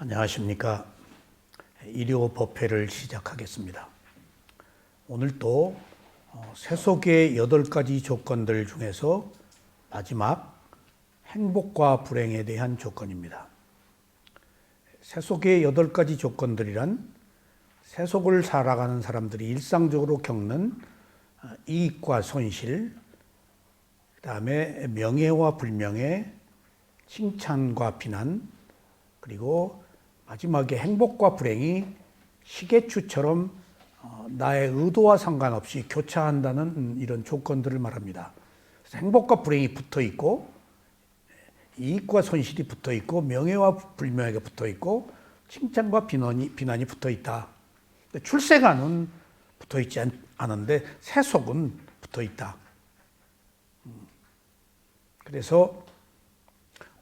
안녕하십니까. 일요법회를 시작하겠습니다. 오늘 또 세속의 8가지 조건들 중에서 마지막 행복과 불행에 대한 조건입니다. 세속의 8가지 조건들이란 세속을 살아가는 사람들이 일상적으로 겪는 이익과 손실, 그 다음에 명예와 불명예, 칭찬과 비난, 그리고 마지막에 행복과 불행이 시계추처럼 나의 의도와 상관없이 교차한다는 이런 조건들을 말합니다. 그래서 행복과 불행이 붙어 있고, 이익과 손실이 붙어 있고, 명예와 불명예가 붙어 있고, 칭찬과 비난이 붙어 있다. 출세관은 붙어 있지 않은데 세속은 붙어 있다. 그래서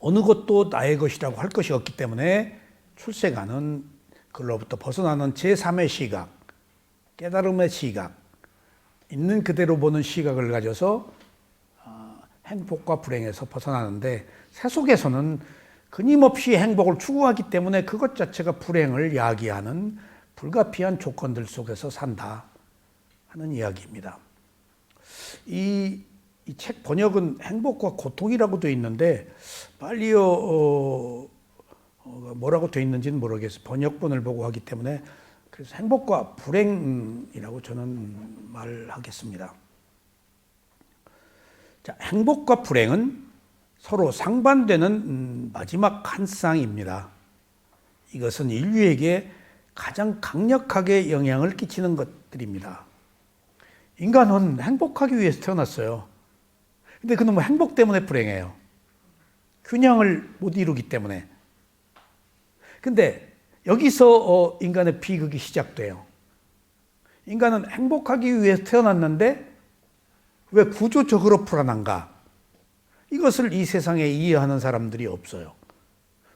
어느 것도 나의 것이라고 할 것이 없기 때문에 출세관은 그로부터 벗어나는 제3의 시각, 깨달음의 시각, 있는 그대로 보는 시각을 가져서 행복과 불행에서 벗어나는데, 세속에서는 끊임없이 행복을 추구하기 때문에 그것 자체가 불행을 야기하는 불가피한 조건들 속에서 산다 하는 이야기입니다. 이 책 번역은 행복과 고통이라고 되어 있는데 빨리 뭐라고 되어 있는지는 모르겠어요. 번역본을 보고 하기 때문에. 그래서 행복과 불행이라고 저는 말하겠습니다. 자, 행복과 불행은 서로 상반되는 마지막 한 쌍입니다. 이것은 인류에게 가장 강력하게 영향을 끼치는 것들입니다. 인간은 행복하기 위해서 태어났어요. 근데 그놈은 행복 때문에 불행해요. 균형을 못 이루기 때문에. 근데 여기서 인간의 비극이 시작돼요. 인간은 행복하기 위해서 태어났는데 왜 구조적으로 불안한가? 이것을 이 세상에 이해하는 사람들이 없어요.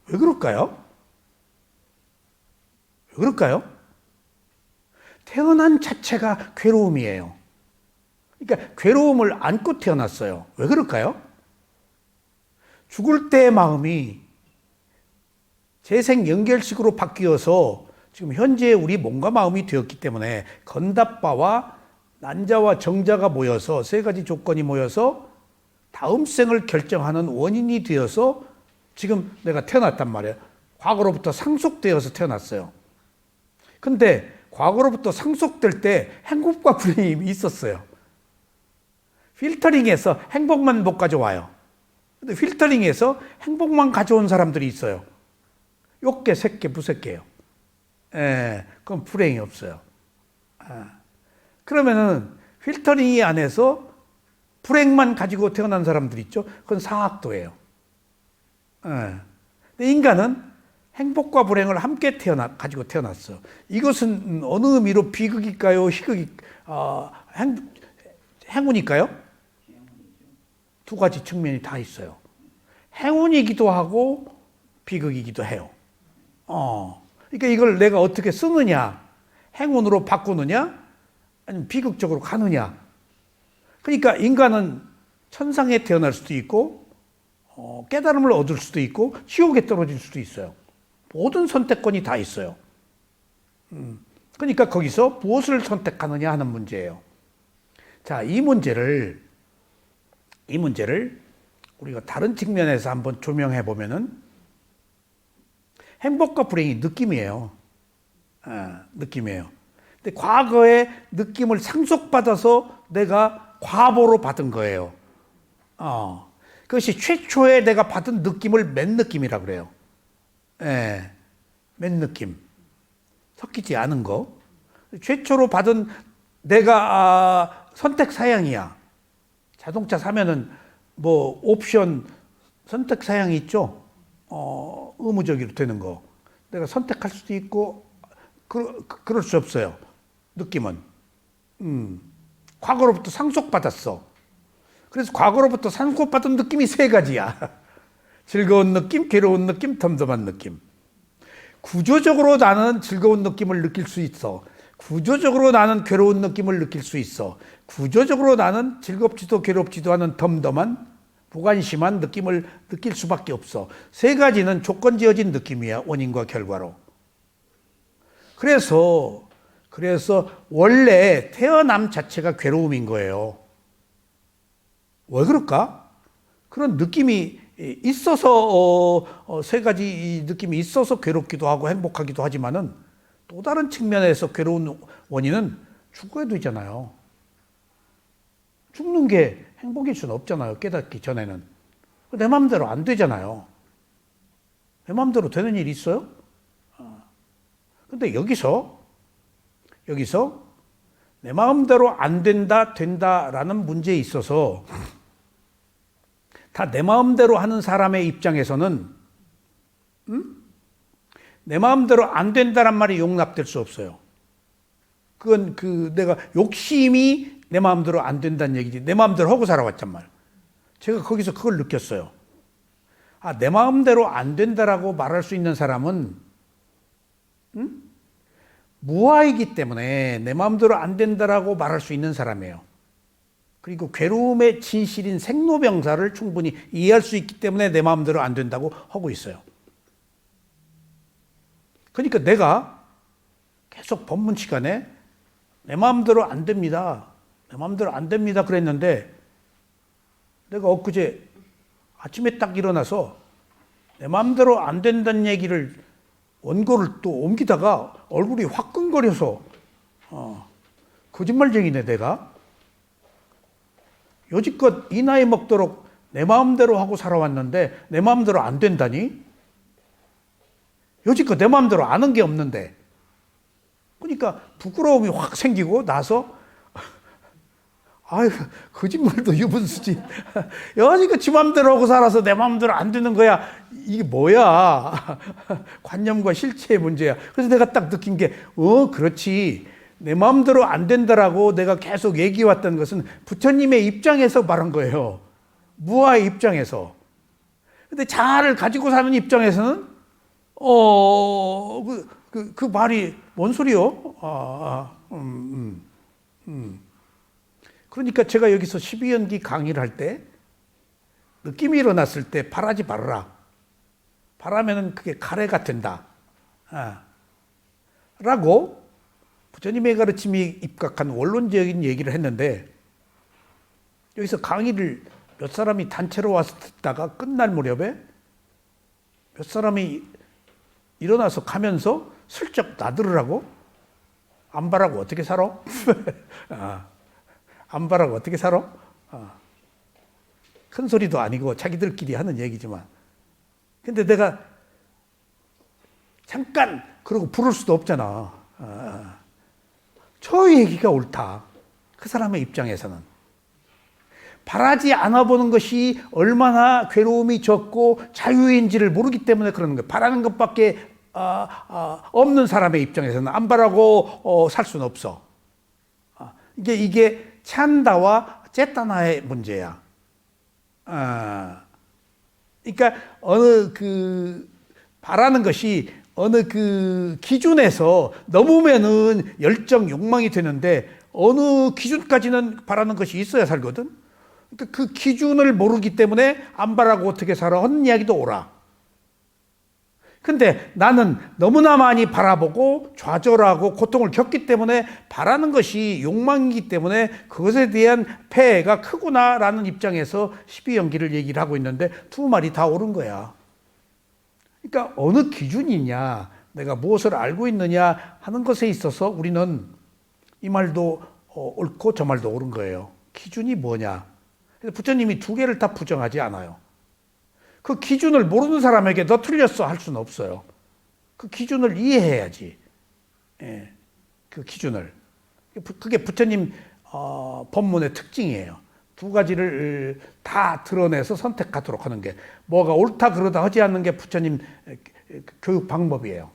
왜 그럴까요? 왜 그럴까요? 태어난 자체가 괴로움이에요. 그러니까 괴로움을 안고 태어났어요. 왜 그럴까요? 죽을 때의 마음이 재생 연결식으로 바뀌어서 지금 현재 우리 몸과 마음이 되었기 때문에 건답바와 난자와 정자가 모여서 세 가지 조건이 모여서 다음 생을 결정하는 원인이 되어서 지금 내가 태어났단 말이에요. 과거로부터 상속되어서 태어났어요. 근데 과거로부터 상속될 때 행복과 불행이 있었어요. 필터링해서 행복만 못 가져와요. 근데 필터링해서 행복만 가져온 사람들이 있어요. 욕계, 색계, 무색계요. 그건 불행이 없어요. 그러면은 필터링이 안에서 불행만 가지고 태어난 사람들 있죠. 그건 사학도예요. 근데 인간은 행복과 불행을 함께 가지고 태어났어. 이것은 어느 의미로 비극일까요? 행운일까요? 두 가지 측면이 다 있어요. 행운이기도 하고 비극이기도 해요. 그러니까 이걸 내가 어떻게 쓰느냐, 행운으로 바꾸느냐, 아니면 비극적으로 가느냐. 그러니까 인간은 천상에 태어날 수도 있고, 깨달음을 얻을 수도 있고, 지옥에 떨어질 수도 있어요. 모든 선택권이 다 있어요. 그러니까 거기서 무엇을 선택하느냐 하는 문제예요. 자, 이 문제를 우리가 다른 측면에서 한번 조명해 보면은 행복과 불행이 느낌이에요. 느낌이에요. 근데 과거의 느낌을 상속받아서 내가 과보로 받은 거예요. 그것이 최초에 내가 받은 느낌을 맨 느낌이라고 그래요. 맨 느낌. 섞이지 않은 거. 최초로 받은 내가 선택 사양이야. 자동차 사면은 뭐 옵션 선택 사양이 있죠. 의무적으로 되는 거. 내가 선택할 수도 있고 그럴 수 없어요. 느낌은. 과거로부터 상속받았어. 그래서 과거로부터 상속받은 느낌이 세 가지야. 즐거운 느낌, 괴로운 느낌, 덤덤한 느낌. 구조적으로 나는 즐거운 느낌을 느낄 수 있어. 구조적으로 나는 괴로운 느낌을 느낄 수 있어. 구조적으로 나는 즐겁지도 괴롭지도 않은 덤덤한 무관심한 느낌을 느낄 수밖에 없어. 세 가지는 조건 지어진 느낌이야. 원인과 결과로. 그래서 원래 태어남 자체가 괴로움인 거예요. 왜 그럴까? 그런 느낌이 있어서 세 가지 느낌이 있어서 괴롭기도 하고 행복하기도 하지만은 또 다른 측면에서 괴로운 원인은 죽어야 되잖아요. 죽는 게 행복일 수는 없잖아요. 깨닫기 전에는. 내 마음대로 안 되잖아요. 내 마음대로 되는 일이 있어요? 근데 여기서 내 마음대로 안 된다, 된다라는 문제에 있어서 다 내 마음대로 하는 사람의 입장에서는 내 마음대로 안 된다란 말이 용납될 수 없어요. 그건 내가 욕심이 내 마음대로 안 된다는 얘기지. 내 마음대로 하고 살아왔단 말. 제가 거기서 그걸 느꼈어요. 내 마음대로 안 된다라고 말할 수 있는 사람은 무아이기 때문에 내 마음대로 안 된다라고 말할 수 있는 사람이에요. 그리고 괴로움의 진실인 생로병사를 충분히 이해할 수 있기 때문에 내 마음대로 안 된다고 하고 있어요. 그러니까 내가 계속 법문 시간에 내 마음대로 안 됩니다. 내 마음대로 안 됩니다. 그랬는데 내가 엊그제 아침에 딱 일어나서 내 마음대로 안 된다는 얘기를 원고를 또 옮기다가 얼굴이 화끈거려서 거짓말쟁이네 내가. 여지껏 이 나이 먹도록 내 마음대로 하고 살아왔는데 내 마음대로 안 된다니? 여지껏 내 마음대로 아는 게 없는데. 그러니까 부끄러움이 확 생기고 나서 아유 거짓말도 유분수지. 여지껏 지 마음대로 하고 살아서 내 마음대로 안 되는 거야. 이게 뭐야. 관념과 실체의 문제야. 그래서 내가 딱 느낀 게 그렇지. 내 마음대로 안 된다라고 내가 계속 얘기해왔던 것은 부처님의 입장에서 말한 거예요. 무아의 입장에서. 근데 자아를 가지고 사는 입장에서는 그 말이 뭔 소리요? 그러니까 제가 여기서 12연기 강의를 할 때 느낌이 일어났을 때 바라지 말아라. 바라면은 그게 가래가 된다. 라고 부처님의 가르침이 입각한 원론적인 얘기를 했는데 여기서 강의를 몇 사람이 단체로 와서 듣다가 끝날 무렵에 몇 사람이 일어나서 가면서 슬쩍 나들으라고? 안 바라고 어떻게 살아? 안 바라고 어떻게 살아? 큰 소리도 아니고 자기들끼리 하는 얘기지만. 근데 내가 잠깐 그러고 부를 수도 없잖아. 저 얘기가 옳다. 그 사람의 입장에서는. 바라지 않아 보는 것이 얼마나 괴로움이 적고 자유인지를 모르기 때문에 그러는 거예요. 바라는 것밖에 없는 사람의 입장에서는 안 바라고 살 수는 없어. 이게 찬다와 쨌다나의 문제야. 그러니까 바라는 것이 어느 기준에서 넘으면은 열정, 욕망이 되는데 어느 기준까지는 바라는 것이 있어야 살거든. 그러니까 그 기준을 모르기 때문에 안 바라고 어떻게 살아 하는 이야기도 옳아. 근데 나는 너무나 많이 바라보고 좌절하고 고통을 겪기 때문에 바라는 것이 욕망이기 때문에 그것에 대한 폐해가 크구나라는 입장에서 12연기를 얘기를 하고 있는데 두 말이 다 옳은 거야. 그러니까 어느 기준이냐, 내가 무엇을 알고 있느냐 하는 것에 있어서 우리는 이 말도 옳고 저 말도 옳은 거예요. 기준이 뭐냐. 그래서 부처님이 두 개를 다 부정하지 않아요. 그 기준을 모르는 사람에게 너 틀렸어 할 수는 없어요. 그 기준을 이해해야지. 그 기준을. 그게 부처님 법문의 특징이에요. 두 가지를 다 드러내서 선택하도록 하는 게, 뭐가 옳다 그러다 하지 않는 게 부처님 교육 방법이에요.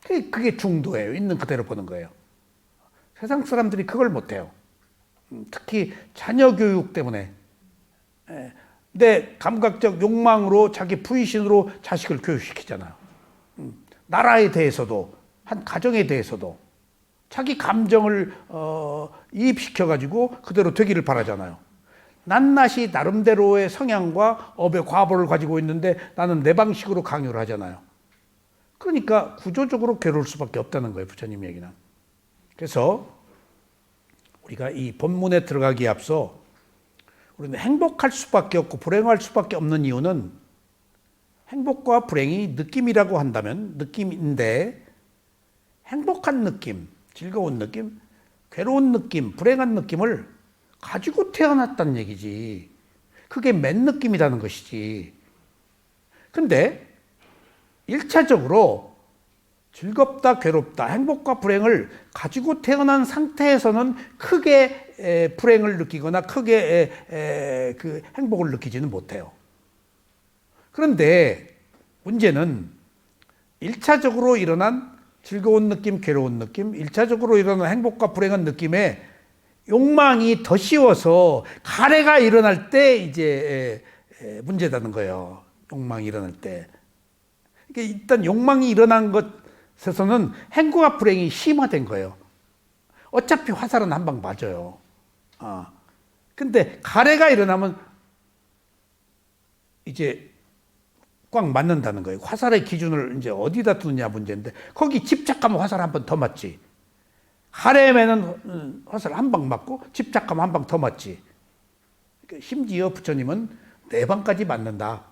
그게 중도예요. 있는 그대로 보는 거예요. 세상 사람들이 그걸 못해요. 특히 자녀 교육 때문에 내 감각적 욕망으로 자기 부의신으로 자식을 교육시키잖아요. 나라에 대해서도 한 가정에 대해서도 자기 감정을 이입시켜가지고 그대로 되기를 바라잖아요. 낱낱이 나름대로의 성향과 업의 과보를 가지고 있는데 나는 내 방식으로 강요를 하잖아요. 그러니까 구조적으로 괴로울 수밖에 없다는 거예요, 부처님 얘기는. 그래서 우리가 이 본문에 들어가기에 앞서 우리는 행복할 수밖에 없고 불행할 수밖에 없는 이유는 행복과 불행이 느낌이라고 한다면 느낌인데 행복한 느낌, 즐거운 느낌, 괴로운 느낌, 불행한 느낌을 가지고 태어났다는 얘기지. 그게 맨 느낌이라는 것이지. 근데 1차적으로 즐겁다, 괴롭다, 행복과 불행을 가지고 태어난 상태에서는 크게 불행을 느끼거나 크게 그 행복을 느끼지는 못해요. 그런데 문제는 1차적으로 일어난 즐거운 느낌, 괴로운 느낌, 1차적으로 일어난 행복과 불행한 느낌에 욕망이 더 씌워서 가래가 일어날 때 이제 문제다는 거예요. 욕망이 일어날 때. 그러니까 일단 욕망이 일어난 것에서는 행복과 불행이 심화된 거예요. 어차피 화살은 한 방 맞아요. 근데 가래가 일어나면 이제 꽉 맞는다는 거예요. 화살의 기준을 이제 어디다 두느냐 문제인데 거기 집착하면 화살 한 번 더 맞지. 가래매는 화살 한 방 맞고 집착하면 한 방 더 맞지. 그러니까 심지어 부처님은 4방까지 맞는다.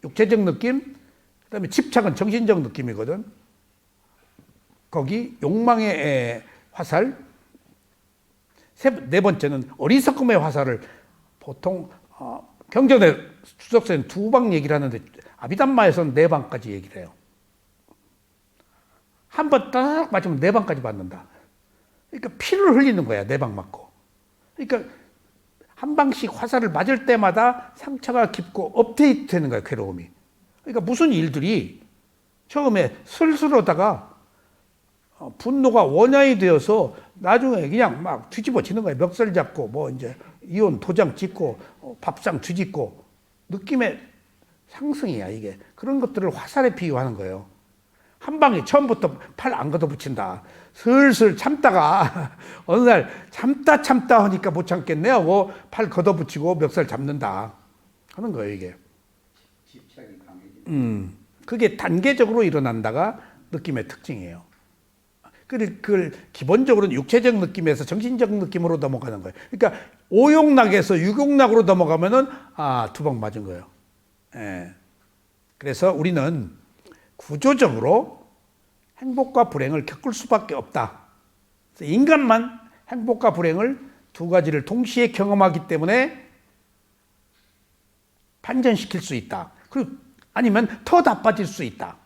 육체적 느낌, 그다음에 집착은 정신적 느낌이거든. 거기 욕망의 화살, 네 번째는 어리석음의 화살을 보통 경전의 수석서에는 2방 얘기를 하는데 아비담마에서는 4방까지 얘기를 해요. 한 번 딱 맞으면 4방까지 맞는다. 그러니까 피를 흘리는 거야, 4방 맞고. 그러니까 한 방씩 화살을 맞을 때마다 상처가 깊고 업데이트 되는 거야, 괴로움이. 그러니까 무슨 일들이 처음에 슬슬하다가 분노가 원인이 되어서 나중에 그냥 막 뒤집어지는 거야. 멱살 잡고 뭐 이제 이혼 도장 찍고 밥상 뒤집고 느낌의 상승이야, 이게. 그런 것들을 화살에 비유하는 거예요. 한 방에 처음부터 팔 안 걷어붙인다. 슬슬 참다가 어느 날 참다 하니까 못 참겠네 하고 팔 걷어붙이고 멱살 잡는다 하는 거예요, 이게. 집착이 강해지는. 그게 단계적으로 일어난다가 느낌의 특징이에요. 그걸 기본적으로는 육체적 느낌에서 정신적 느낌으로 넘어가는 거예요. 그러니까 오욕락에서 육욕락으로 넘어가면은 2방 맞은 거예요. 예. 그래서 우리는 구조적으로 행복과 불행을 겪을 수밖에 없다. 그래서 인간만 행복과 불행을 2가지를 동시에 경험하기 때문에 반전시킬 수 있다. 그리고 아니면 더 나빠질 수 있다.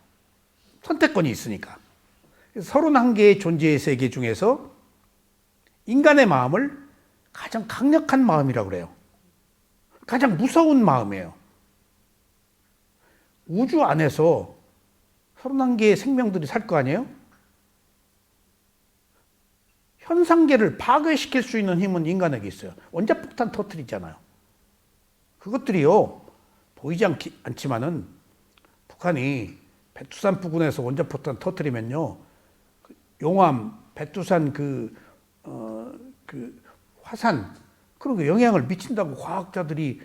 선택권이 있으니까. 31개의 존재의 세계 중에서 인간의 마음을 가장 강력한 마음이라고 그래요. 가장 무서운 마음이에요. 우주 안에서 31개의 생명들이 살 거 아니에요? 현상계를 파괴시킬 수 있는 힘은 인간에게 있어요. 원자폭탄 터뜨리잖아요. 그것들이요, 보이지 않지만은 북한이 백두산 부근에서 원자폭탄 터뜨리면요, 용암, 백두산 그 화산, 그런 거 영향을 미친다고 과학자들이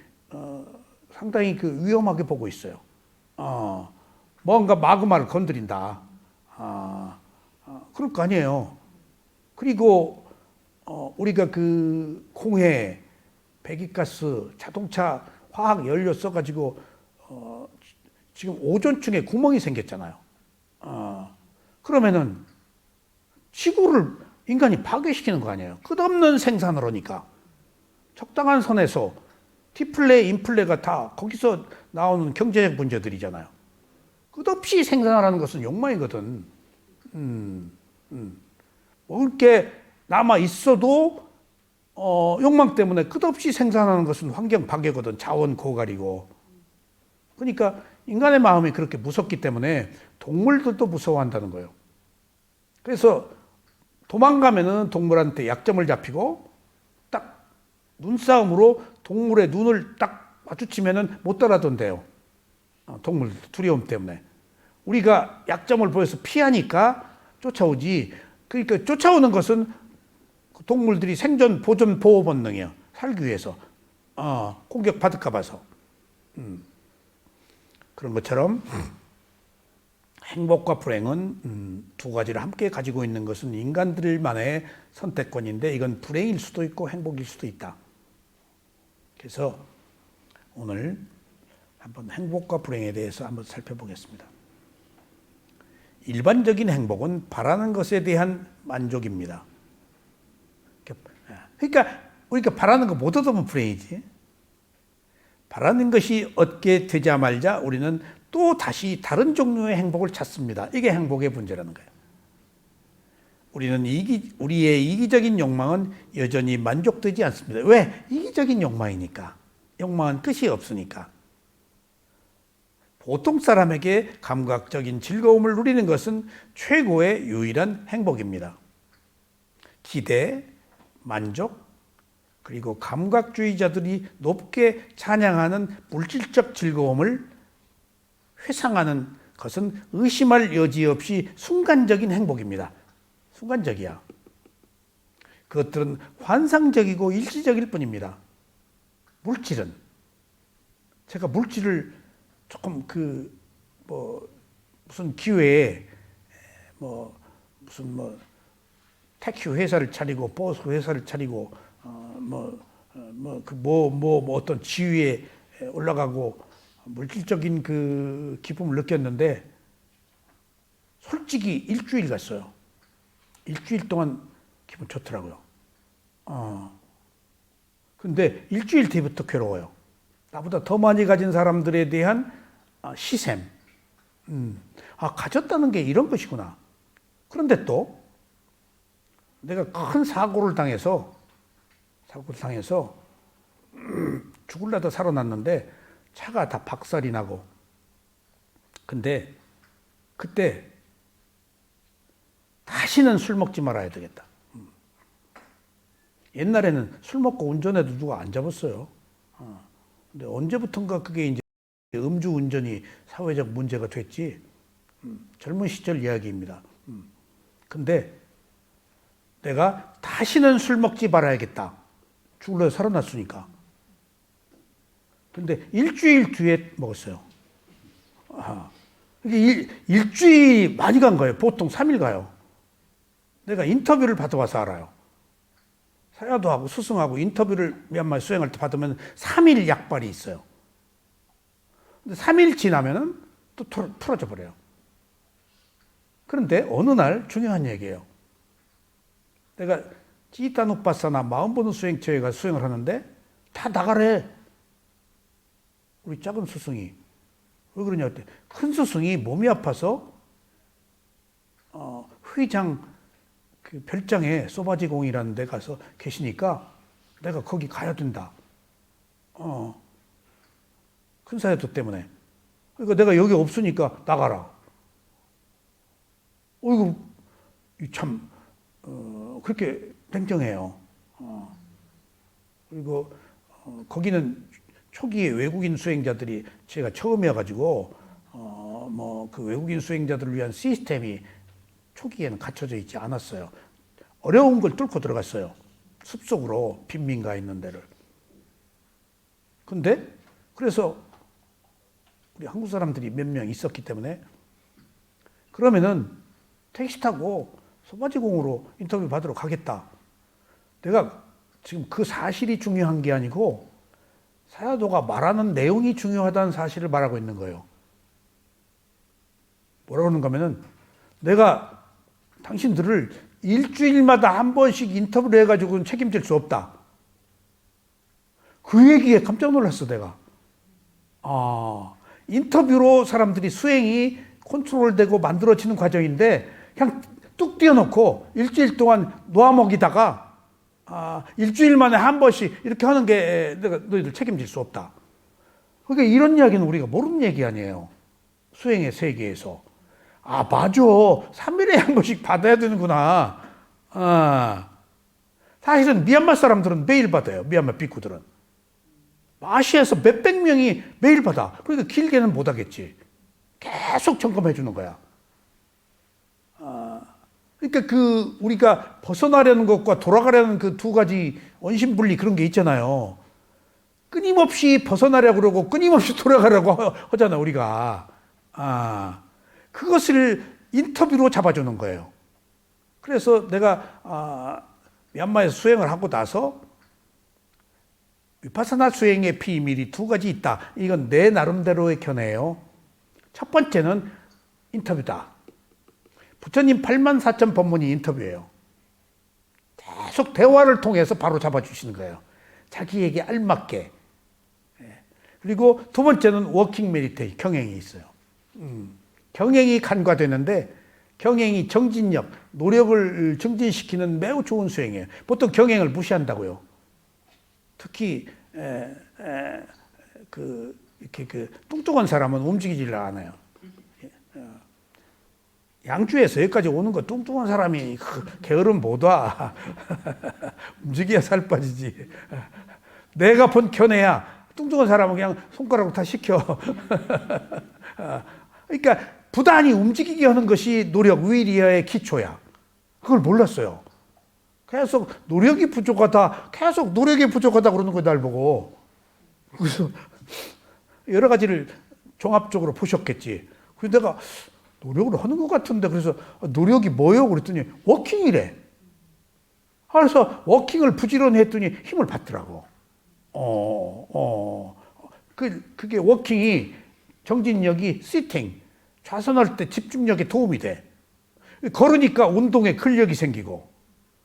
상당히 위험하게 보고 있어요. 뭔가 마그마를 건드린다. 그럴 거 아니에요. 그리고 우리가 공해, 배기가스, 자동차, 화학 연료 써가지고 지금 오존층에 구멍이 생겼잖아요. 그러면은 지구를 인간이 파괴시키는 거 아니에요. 끝없는 생산을 하니까. 적당한 선에서 디플레, 인플레가 다 거기서 나오는 경제적 문제들이잖아요. 끝없이 생산하라는 것은 욕망이거든. 먹을 게 남아 있어도 욕망 때문에 끝없이 생산하는 것은 환경 파괴거든. 자원 고갈이고. 그러니까 인간의 마음이 그렇게 무섭기 때문에 동물들도 무서워한다는 거예요. 그래서 도망가면은 동물한테 약점을 잡히고 딱 눈싸움으로 동물의 눈을 딱 마주치면은 못 따라던데요. 동물 두려움 때문에. 우리가 약점을 보여서 피하니까 쫓아오지. 그러니까 쫓아오는 것은 동물들이 생존, 보존, 보호 본능이에요. 살기 위해서. 공격 받을까 봐서. 그런 것처럼 행복과 불행은 두 가지를 함께 가지고 있는 것은 인간들만의 선택권인데 이건 불행일 수도 있고 행복일 수도 있다. 그래서 오늘 한번 행복과 불행에 대해서 한번 살펴보겠습니다. 일반적인 행복은 바라는 것에 대한 만족입니다. 그러니까 우리가 바라는 거 못 얻으면 불행이지. 바라는 것이 얻게 되자마자 우리는 또 다시 다른 종류의 행복을 찾습니다. 이게 행복의 문제라는 거예요. 우리의 이기적인 욕망은 여전히 만족되지 않습니다. 왜? 이기적인 욕망이니까. 욕망은 끝이 없으니까. 보통 사람에게 감각적인 즐거움을 누리는 것은 최고의 유일한 행복입니다. 기대, 만족, 그리고 감각주의자들이 높게 찬양하는 물질적 즐거움을 회상하는 것은 의심할 여지 없이 순간적인 행복입니다. 순간적이야. 그것들은 환상적이고 일시적일 뿐입니다. 물질은 제가 물질을 조금 무슨 기회에 무슨 택시 회사를 차리고 버스 회사를 차리고 어떤 지위에 올라가고 물질적인 그 기쁨을 느꼈는데 솔직히 일주일 갔어요. 일주일 동안 기분 좋더라고요. 근데 일주일 뒤부터 괴로워요. 나보다 더 많이 가진 사람들에 대한 시샘. 가졌다는 게 이런 것이구나. 그런데 또 내가 큰 사고를 당해서 죽을라다 살아났는데 차가 다 박살이 나고. 근데 그때 다시는 술 먹지 말아야 되겠다. 옛날에는 술 먹고 운전해도 누가 안 잡았어요. 근데 언제부턴가 그게 이제 음주 운전이 사회적 문제가 됐지. 젊은 시절 이야기입니다. 근데 내가 다시는 술 먹지 말아야겠다. 죽을래 살아났으니까. 근데 일주일 뒤에 먹었어요. 이게 일주일이 많이 간 거예요. 보통 3일 가요. 내가 인터뷰를 받아와서 알아요. 사야도하고 스승하고 인터뷰를 미얀마 수행할 때 받으면 3일 약발이 있어요. 근데 3일 지나면은 또 풀어져 버려요. 그런데 어느 날 중요한 얘기예요. 내가 찌따누빠사나 마음보는 수행처에 가서 수행을 하는데 다 나가래. 우리 작은 스승이. 왜 그러냐 했더니 큰 스승이 몸이 아파서 회장 그 별장에 소바지공이라는 데 가서 계시니까 내가 거기 가야 된다. 큰 사야도 때문에. 그러니까 내가 여기 없으니까 나가라. 이거 참 그렇게 냉정해요. 그리고 거기는 초기에 외국인 수행자들이 제가 처음이어가지고 그 외국인 수행자들을 위한 시스템이 초기에는 갖춰져 있지 않았어요. 어려운 걸 뚫고 들어갔어요. 숲속으로 빈민가 있는 데를. 근데 그래서 우리 한국 사람들이 몇 명 있었기 때문에 그러면은 택시 타고 소바지공으로 인터뷰 받으러 가겠다. 내가 지금 그 사실이 중요한 게 아니고 사야도가 말하는 내용이 중요하다는 사실을 말하고 있는 거예요. 뭐라고 하는가 하면은 내가 당신들을 일주일마다 한 번씩 인터뷰를 해가지고는 책임질 수 없다. 그 얘기에 깜짝 놀랐어, 내가. 인터뷰로 사람들이 수행이 컨트롤되고 만들어지는 과정인데 그냥 뚝 띄워놓고 일주일 동안 놓아먹이다가 일주일 만에 한 번씩 이렇게 하는 게 내가 너희들 책임질 수 없다. 그러니까 이런 이야기는 우리가 모르는 얘기 아니에요. 수행의 세계에서. 맞아. 3일에 한 번씩 받아야 되는구나. 사실은 미얀마 사람들은 매일 받아요. 미얀마 비쿠들은. 아시아에서 몇백 명이 매일 받아. 그러니까 길게는 못 하겠지. 계속 점검해 주는 거야. 그러니까 우리가 벗어나려는 것과 돌아가려는 그 두 가지 원심분리 그런 게 있잖아요. 끊임없이 벗어나려고 그러고 끊임없이 돌아가려고 하잖아, 우리가. 그것을 인터뷰로 잡아주는 거예요. 그래서 내가 미얀마에서 수행을 하고 나서 위파사나 수행의 비밀이 두 가지 있다. 이건 내 나름대로의 견해예요. 첫 번째는 인터뷰다. 부처님 84,000 법문이 인터뷰예요. 계속 대화를 통해서 바로 잡아주시는 거예요. 자기에게 알맞게. 그리고 두 번째는 워킹 메디테이션, 경행이 있어요. 경행이 간과되는데 경행이 정진력, 노력을 증진시키는 매우 좋은 수행이에요. 보통 경행을 무시한다고요. 특히 이렇게 뚱뚱한 사람은 움직이지를 않아요. 양주에서 여기까지 오는 거 뚱뚱한 사람이 게으름 못 와. 움직여야 살 빠지지. 내가 본 견해야 뚱뚱한 사람은 그냥 손가락으로 다 시켜. 그러니까 부단히 움직이게 하는 것이 노력, 위리어의 기초야. 그걸 몰랐어요. 계속 노력이 부족하다, 계속 노력이 부족하다 그러는 거야, 날 보고. 그래서 여러 가지를 종합적으로 보셨겠지. 그래서 내가 노력을 하는 것 같은데, 그래서 노력이 뭐요? 그랬더니 워킹이래. 그래서 워킹을 부지런히 했더니 힘을 받더라고. 그게 워킹이 정진력이 시팅, 좌선할 때 집중력에 도움이 돼. 걸으니까 운동에 근력이 생기고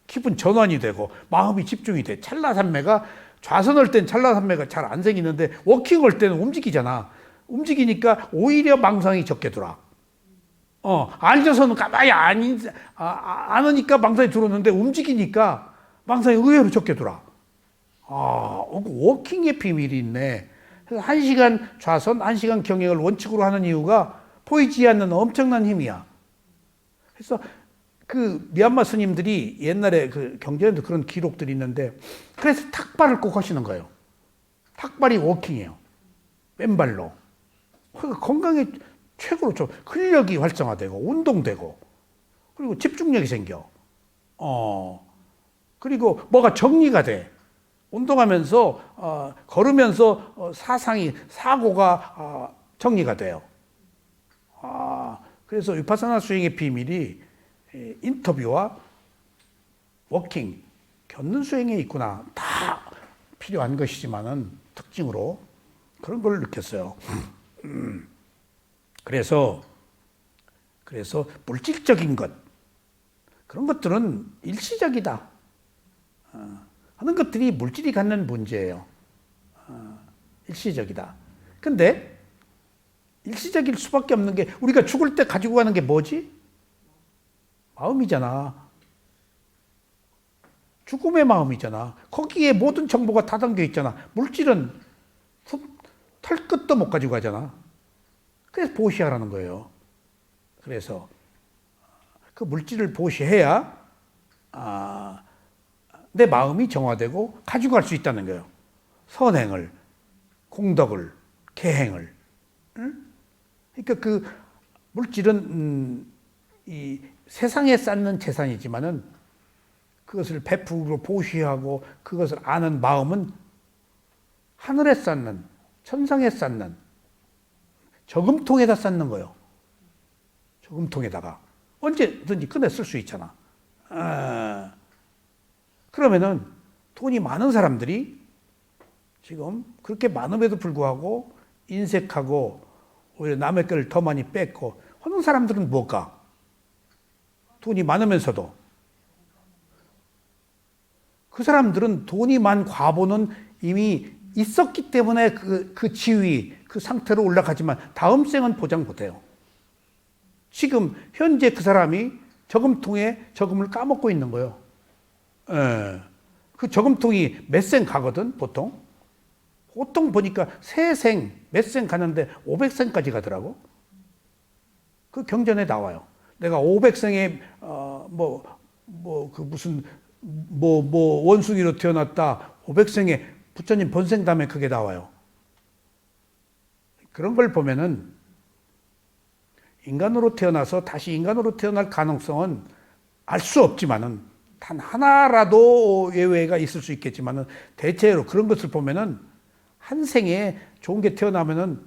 기분 전환이 되고 마음이 집중이 돼. 찰나산매가 좌선할 땐 찰나산매가 잘 안 생기는데 워킹할 때는 움직이잖아. 움직이니까 오히려 망상이 적게 돌아. 앉아서는 가만히 안 하니까 망상이 들어오는데 움직이니까 망상이 의외로 적게 돌아. 워킹의 비밀이 있네. 그래서 1시간 좌선, 1시간 경행을 원칙으로 하는 이유가 보이지 않는 엄청난 힘이야. 그래서 그 미얀마 스님들이 옛날에 그 경전에도 그런 기록들이 있는데, 그래서 탁발을 꼭 하시는 거예요. 탁발이 워킹이에요. 왼발로. 그러니까 건강에 최고로 좀 근력이 활성화되고 운동되고 그리고 집중력이 생겨. 그리고 뭐가 정리가 돼. 운동하면서 걸으면서 사고가 정리가 돼요. 그래서 위파사나 수행의 비밀이 인터뷰와 워킹, 걷는 수행에 있구나. 다 필요한 것이지만은 특징으로 그런 걸 느꼈어요. 그래서 물질적인 것, 그런 것들은 일시적이다 하는 것들이 물질이 갖는 문제예요. 일시적이다. 근데 일시적일 수밖에 없는 게, 우리가 죽을 때 가지고 가는 게 뭐지? 마음이잖아. 죽음의 마음이잖아. 거기에 모든 정보가 다 담겨 있잖아. 물질은 털끝도 못 가지고 가잖아. 그래서 보시하라는 거예요. 그래서 그 물질을 보시해야 내 마음이 정화되고 가지고 갈 수 있다는 거예요. 선행을, 공덕을, 계행을. 응? 그러니까 그 물질은 이 세상에 쌓는 재산이지만은 그것을 베풀고 보시하고 그것을 아는 마음은 하늘에 쌓는, 천상에 쌓는, 저금통에다 쌓는 거예요. 저금통에다가 언제든지 꺼내 쓸 수 있잖아. 그러면은 돈이 많은 사람들이 지금 그렇게 많음에도 불구하고 인색하고 오히려 남의 것을 더 많이 뺏고 하는 사람들은 뭘까? 돈이 많으면서도. 그 사람들은 돈이 많은 과보는 이미 있었기 때문에 그 지위, 그 상태로 올라가지만 다음 생은 보장 못해요. 지금 현재 그 사람이 저금통에 저금을 까먹고 있는 거예요. 그 저금통이 몇 생 가거든, 보통. 보통 보니까 세 생, 몇 생 가는데 500생까지 가더라고. 그 경전에 나와요. 내가 500생에 원숭이로 태어났다. 500생에 부처님 번생담에 그게 나와요. 그런 걸 보면은 인간으로 태어나서 다시 인간으로 태어날 가능성은 알 수 없지만은 단 하나라도 예외가 있을 수 있겠지만은 대체로 그런 것을 보면은 한 생에 좋은 게 태어나면은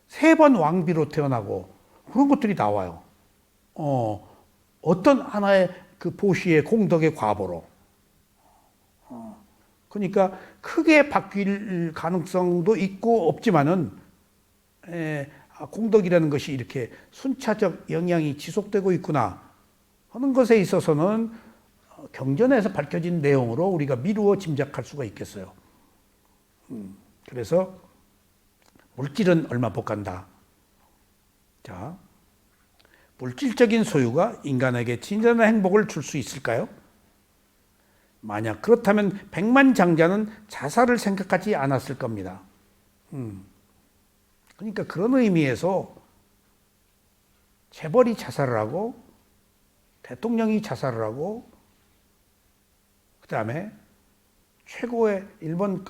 3번 왕비로 태어나고 그런 것들이 나와요. 어떤 하나의 그 보시의 공덕의 과보로. 그러니까 크게 바뀔 가능성도 있고 없지만은 공덕이라는 것이 이렇게 순차적 영향이 지속되고 있구나 하는 것에 있어서는 경전에서 밝혀진 내용으로 우리가 미루어 짐작할 수가 있겠어요. 그래서 물질은 얼마 못 간다. 자, 물질적인 소유가 인간에게 진정한 행복을 줄 수 있을까요? 만약 그렇다면 백만장자는 자살을 생각하지 않았을 겁니다. 그러니까 그런 의미에서 재벌이 자살을 하고 대통령이 자살을 하고 그다음에 최고의 일본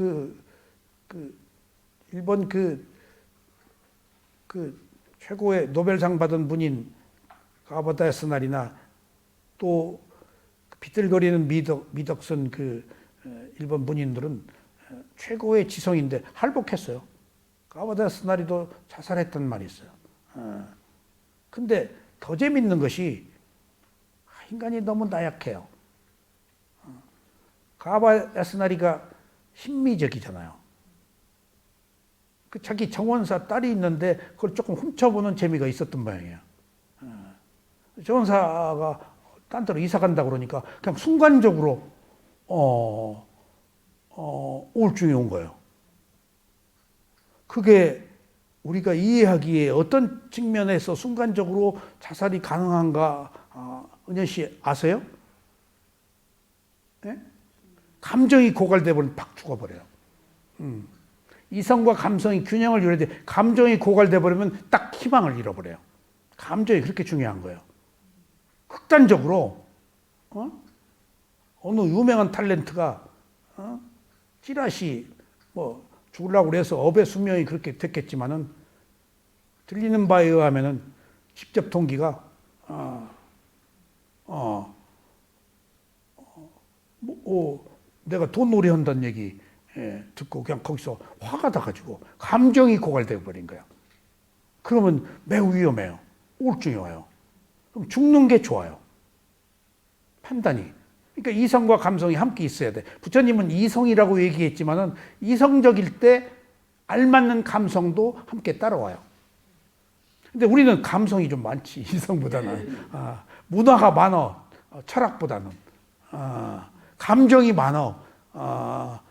최고의 노벨상 받은 분인 가바다 야스나리나 또 비틀거리는 미덕선 일본 문인들은 최고의 지성인데 할복했어요. 가바다 야스나리도 자살했단 말이 있어요. 근데 더 재밌는 것이 인간이 너무 나약해요. 가바다 야스나리가 신미적이잖아요. 그 자기 정원사 딸이 있는데 그걸 조금 훔쳐보는 재미가 있었던 모양이에요. 정원사가 딴 데로 이사 간다 그러니까 그냥 순간적으로 우울증이 온 거예요. 그게 우리가 이해하기에 어떤 측면에서 순간적으로 자살이 가능한가, 은현 씨 아세요? 네? 감정이 고갈돼 버리면 팍 죽어버려요. 이성과 감성이 균형을 이뤄야 돼. 감정이 고갈돼 버리면 딱 희망을 잃어버려요. 감정이 그렇게 중요한 거예요. 극단적으로 어느 유명한 탤런트가 찌라시 뭐 죽으려고 그래서 업의 수명이 그렇게 됐겠지만은 들리는 바에 의하면은 직접 동기가 내가 돈놀이 한다는 얘기 듣고 그냥 거기서 화가 나가지고 감정이 고갈되어 버린 거야. 그러면 매우 위험해요. 우울증이 와요. 그럼 죽는 게 좋아요. 판단이. 그러니까 이성과 감성이 함께 있어야 돼. 부처님은 이성이라고 얘기했지만은 이성적일 때 알맞는 감성도 함께 따라와요. 근데 우리는 감성이 좀 많지, 이성보다는. 문화가 많아, 철학보다는. 감정이 많아.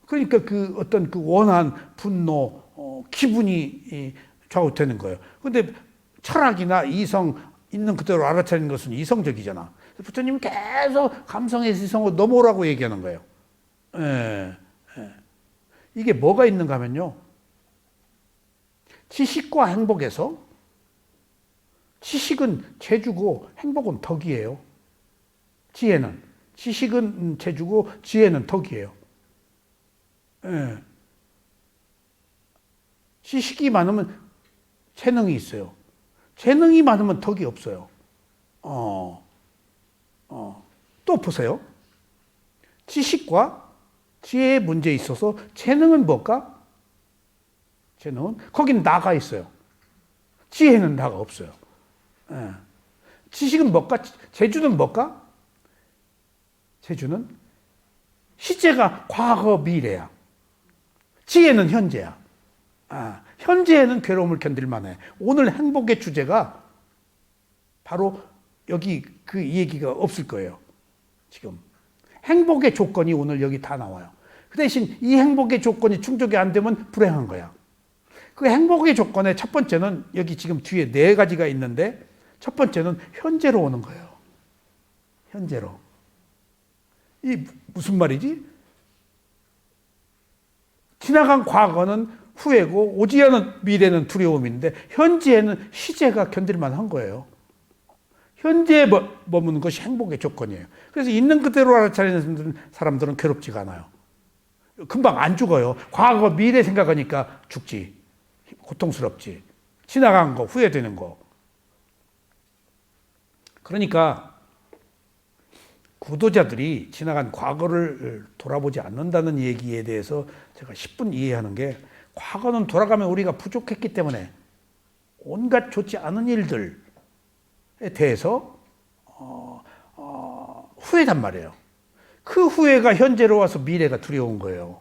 그러니까 어떤 원한, 분노, 기분이 좌우되는 거예요. 근데 철학이나 이성 있는 그대로 알아차리는 것은 이성적이잖아. 부처님은 계속 감성에서 이성으로 넘어오라고 얘기하는 거예요. 이게 뭐가 있는가 하면요. 지식과 행복에서 지식은 재주고 행복은 덕이에요. 지혜는. 지식은 재주고 지혜는 덕이에요. 지식이 많으면 재능이 있어요. 재능이 많으면 덕이 없어요. 또 보세요. 지식과 지혜의 문제에 있어서 재능은 뭘까? 재능은 거긴 나가 있어요. 지혜는 나가 없어요. 지식은 뭘까? 재주는 뭘까? 재주는 시제가 과거 미래야. 지혜는 현재야. 현재에는 괴로움을 견딜만해. 오늘 행복의 주제가 바로 여기 이 얘기가 없을 거예요. 지금 행복의 조건이 오늘 여기 다 나와요. 그 대신 이 행복의 조건이 충족이 안 되면 불행한 거야. 그 행복의 조건의 첫 번째는 여기 지금 뒤에 4가지가 있는데 첫 번째는 현재로 오는 거예요. 현재로. 이 무슨 말이지? 지나간 과거는 후회고 오지 않은 미래는 두려움인데 현재에는 시제가 견딜만 한 거예요. 현재에 머무는 것이 행복의 조건이에요. 그래서 있는 그대로 알아차리는 사람들은 괴롭지가 않아요. 금방 안 죽어요. 과거 미래 생각하니까 죽지. 고통스럽지. 지나간 거 후회되는 거. 그러니까 구도자들이 지나간 과거를 돌아보지 않는다는 얘기에 대해서 제가 10분 이해하는 게, 과거는 돌아가면 우리가 부족했기 때문에 온갖 좋지 않은 일들에 대해서 후회단 말이에요. 그 후회가 현재로 와서 미래가 두려운 거예요.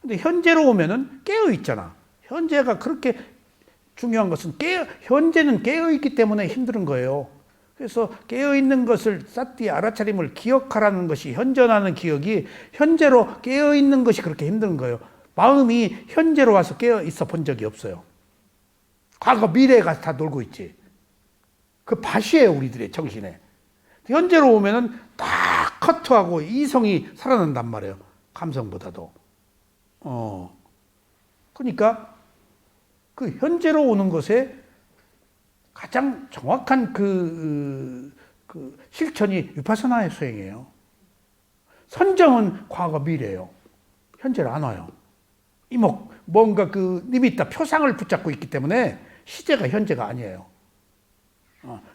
근데 현재로 오면은 깨어 있잖아. 현재가 그렇게 중요한 것은 현재는 깨어 있기 때문에 힘든 거예요. 그래서 깨어 있는 것을 사띠 알아차림을 기억하라는 것이, 현존하는 기억이 현재로 깨어 있는 것이 그렇게 힘든 거예요. 마음이 현재로 와서 깨어 있어 본 적이 없어요. 과거 미래에 가서 다 놀고 있지. 그 밭이에요, 우리들의 정신에. 현재로 오면은 딱 커트하고 이성이 살아난단 말이에요. 감성보다도. 그러니까 그 현재로 오는 것에 가장 정확한 그 실천이 위파사나의 수행이에요. 선정은 과거 미래예요. 현재로 안 와요. 뭔가 그 니미타 표상을 붙잡고 있기 때문에 시제가 현재가 아니에요.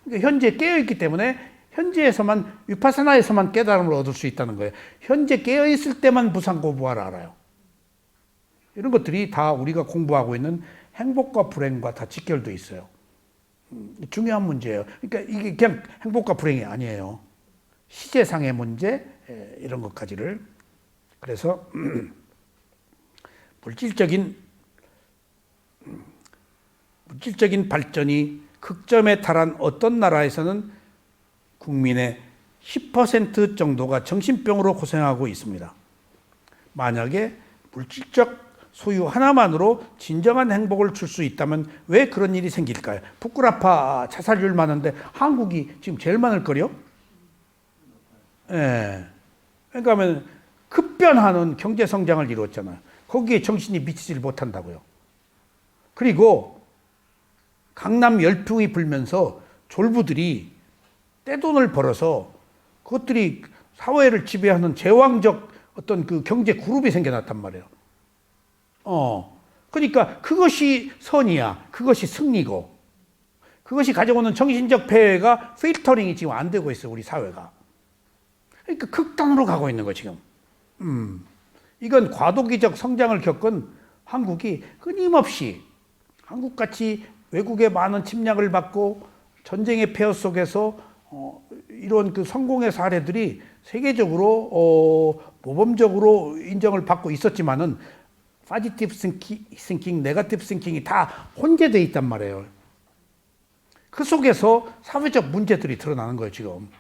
그러니까 현재 깨어있기 때문에 현재에서만, 위파사나에서만 깨달음을 얻을 수 있다는 거예요. 현재 깨어있을 때만 부상고부화를 알아요. 이런 것들이 다 우리가 공부하고 있는 행복과 불행과 다 직결되어 있어요. 중요한 문제예요. 그러니까 이게 그냥 행복과 불행이 아니에요. 시제상의 문제, 이런 것까지를. 그래서 물질적인 발전이 극점에 달한 어떤 나라에서는 국민의 10% 정도가 정신병으로 고생하고 있습니다. 만약에 물질적 소유 하나만으로 진정한 행복을 줄 수 있다면 왜 그런 일이 생길까요? 부끄라파 자살률 많은데 한국이 지금 제일 많을 거요? 예. 그러니까 급변하는 경제 성장을 이루었잖아요. 거기에 정신이 미치질 못한다고요. 그리고 강남 열풍이 불면서 졸부들이 떼돈을 벌어서 그것들이 사회를 지배하는 제왕적 어떤 그 경제 그룹이 생겨났단 말이에요. 그러니까 그것이 선이야. 그것이 승리고, 그것이 가져오는 정신적 폐해가 필터링이 지금 안 되고 있어요, 우리 사회가. 그러니까 극단으로 가고 있는 거 지금. 이건 과도기적 성장을 겪은 한국이 끊임없이, 한국같이 외국의 많은 침략을 받고 전쟁의 폐허 속에서 이런 그 성공의 사례들이 세계적으로 모범적으로 인정을 받고 있었지만은 파지티브 싱킹, 네거티브 싱킹이 다 혼재되어 있단 말이에요. 그 속에서 사회적 문제들이 드러나는 거예요, 지금.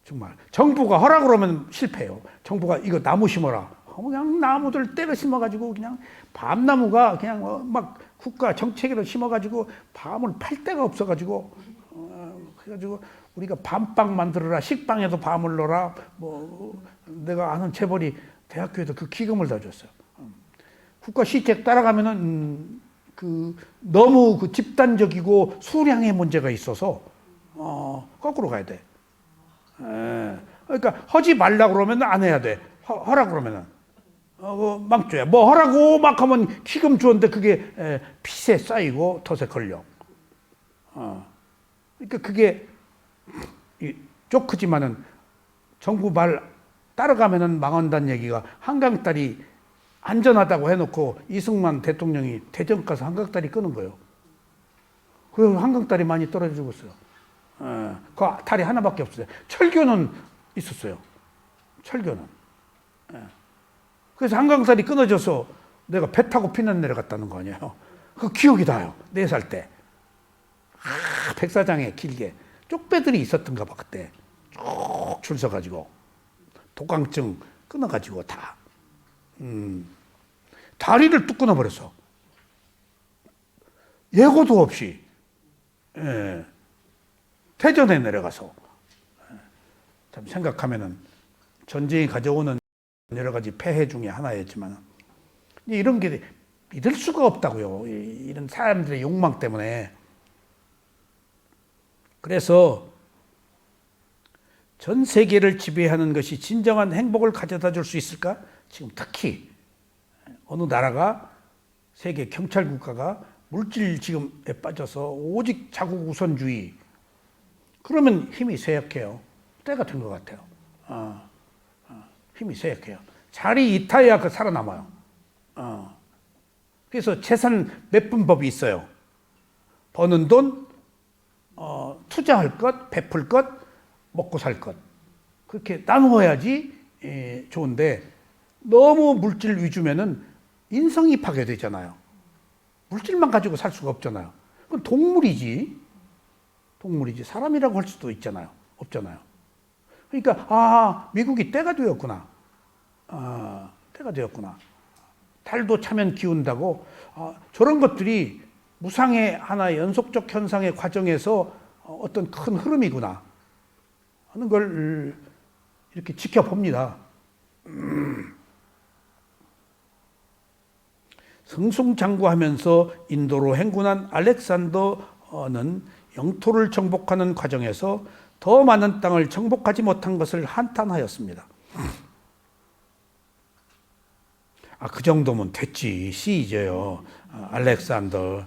정말 정부가 허락을 하면 실패해요. 정부가 이거 나무 심어라. 그냥 나무들 때려 심어가지고 그냥 밤나무가 그냥 막 국가 정책으로 심어가지고 밤을 팔 데가 없어가지고 그래가지고 우리가 밤빵 만들어라, 식빵에도 밤을 넣어라. 내가 아는 재벌이 대학교에도 그 기금을 다 줬어요. 국가 시책 따라가면은 너무 그 집단적이고 수량의 문제가 있어서 거꾸로 가야 돼. 그러니까 하지 말라 그러면 안 해야 돼. 허라 그러면은 막 줘야. 뭐 하라고 막 하면 기금 주는데 그게 핏에 쌓이고 덫에 걸려. 그러니까 그게 조크지만은 정부 말 따라가면은 망한다는 얘기가, 한강다리 안전하다고 해놓고 이승만 대통령이 대전 가서 한강다리 끄는 거예요. 그 한강다리 많이 떨어져 죽었어요. 그 다리 하나밖에 없어요. 철교는 있었어요. 철교는. 그래서 한강다리 끊어져서 내가 배 타고 피난 내려갔다는 거 아니에요. 그 기억이 나요. 4살 때. 백사장에 길게 쪽배들이 있었던가 봐, 그때. 쭉 줄 서가지고. 독감증 끊어가지고 다. 다리를 뚝 끊어버렸어. 예고도 없이. 대전에 내려가서. 참 생각하면은 전쟁이 가져오는 여러 가지 폐해 중에 하나였지만, 이런 게 믿을 수가 없다고요. 이런 사람들의 욕망 때문에. 그래서 전 세계를 지배하는 것이 진정한 행복을 가져다 줄 수 있을까? 지금 특히 어느 나라가, 세계 경찰 국가가 물질 지금에 빠져서 오직 자국 우선주의, 그러면 힘이 쇠약해요. 때가 된 것 같아요. 힘이 쇠약해요. 자리 이타야 그 살아남아요. 그래서 재산 몇분법이 있어요. 버는 돈, 투자할 것, 베풀 것, 먹고 살 것. 그렇게 나누어야지 좋은데 너무 물질 위주면은 인성이 파괴되잖아요. 물질만 가지고 살 수가 없잖아요. 그건 동물이지. 사람이라고 할 수도 있잖아요. 없잖아요. 그러니까 미국이 때가 되었구나. 때가 되었구나. 달도 차면 기운다고 저런 것들이 무상의 하나의 연속적 현상의 과정에서 어떤 큰 흐름이구나 하는 걸 이렇게 지켜봅니다. 승승장구하면서 인도로 행군한 알렉산더는 영토를 정복하는 과정에서 더 많은 땅을 정복하지 못한 것을 한탄하였습니다. 그 정도면 됐지. 시이제요. 알렉산더.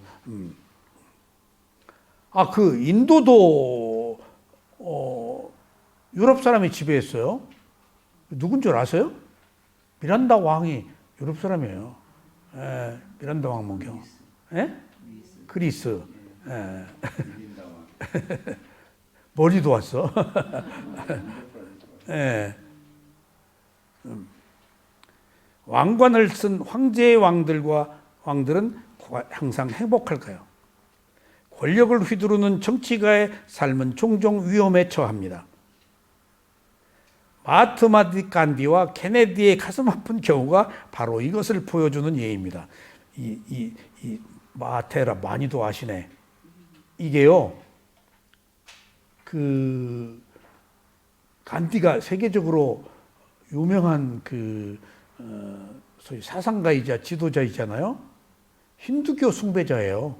그 인도도 유럽 사람이 지배했어요. 누군 줄 아세요? 미란다 왕이 유럽 사람이에요. 미란다 왕 문경. 그리스. 머리도 왔어. 왕관을 쓴 황제의 왕들은 항상 행복할까요? 권력을 휘두르는 정치가의 삶은 종종 위험에 처합니다. 마하트마 간디와 케네디의 가슴 아픈 경우가 바로 이것을 보여주는 예입니다. 이 마하테라 많이도 아시네. 이게요, 간디가 세계적으로 유명한 소위 사상가이자 지도자이잖아요. 힌두교 숭배자예요.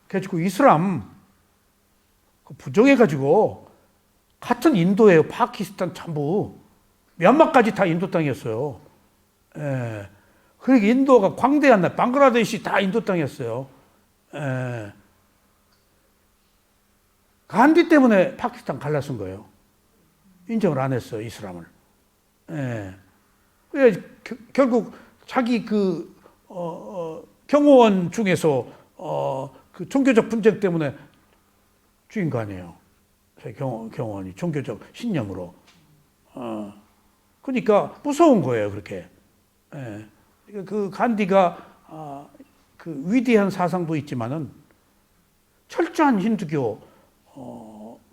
그래가지고 이슬람 부정해가지고 같은 인도예요. 파키스탄 전부 미얀마까지 다 인도 땅이었어요. 그러니까 인도가 광대한 나라, 방글라데시 다 인도 땅이었어요. 간디 때문에 파키스탄 갈라쓴 거예요. 인정을 안 했어요, 이슬람을. 그래서 결국 자기 경호원 중에서 종교적 분쟁 때문에 죽인 거 아니에요. 경호원이 종교적 신념으로. 그러니까 무서운 거예요, 그렇게. 그 간디가 그 위대한 사상도 있지만은 철저한 힌두교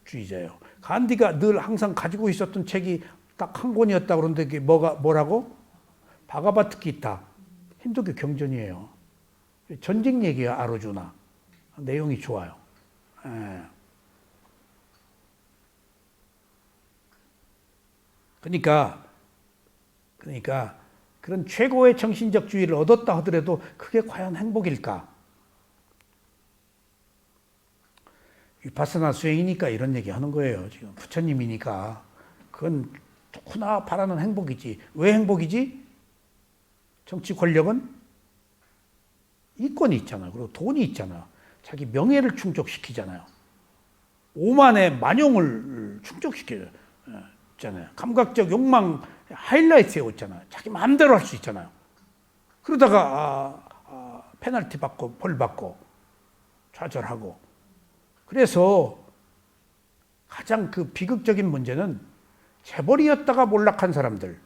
주의자예요. 간디가 늘 항상 가지고 있었던 책이 딱 한 권이었다 그러는데 그게 뭐라고? 바가바트기타. 힌두교 경전이에요. 전쟁 얘기야, 아르주나. 내용이 좋아요. 그러니까 그런 최고의 정신적 주의를 얻었다 하더라도 그게 과연 행복일까? 비파사나 수행이니까 이런 얘기 하는 거예요. 지금 부처님이니까 그건 누구나 바라는 행복이지. 왜 행복이지? 정치 권력은 이권이 있잖아요. 그리고 돈이 있잖아요. 자기 명예를 충족시키잖아요. 오만의 만용을 충족시키잖아요. 감각적 욕망 하이라이트에 있잖아요. 자기 마음대로 할 수 있잖아요. 그러다가 페널티 받고 벌 받고 좌절하고. 그래서 가장 비극적인 문제는 재벌이었다가 몰락한 사람들,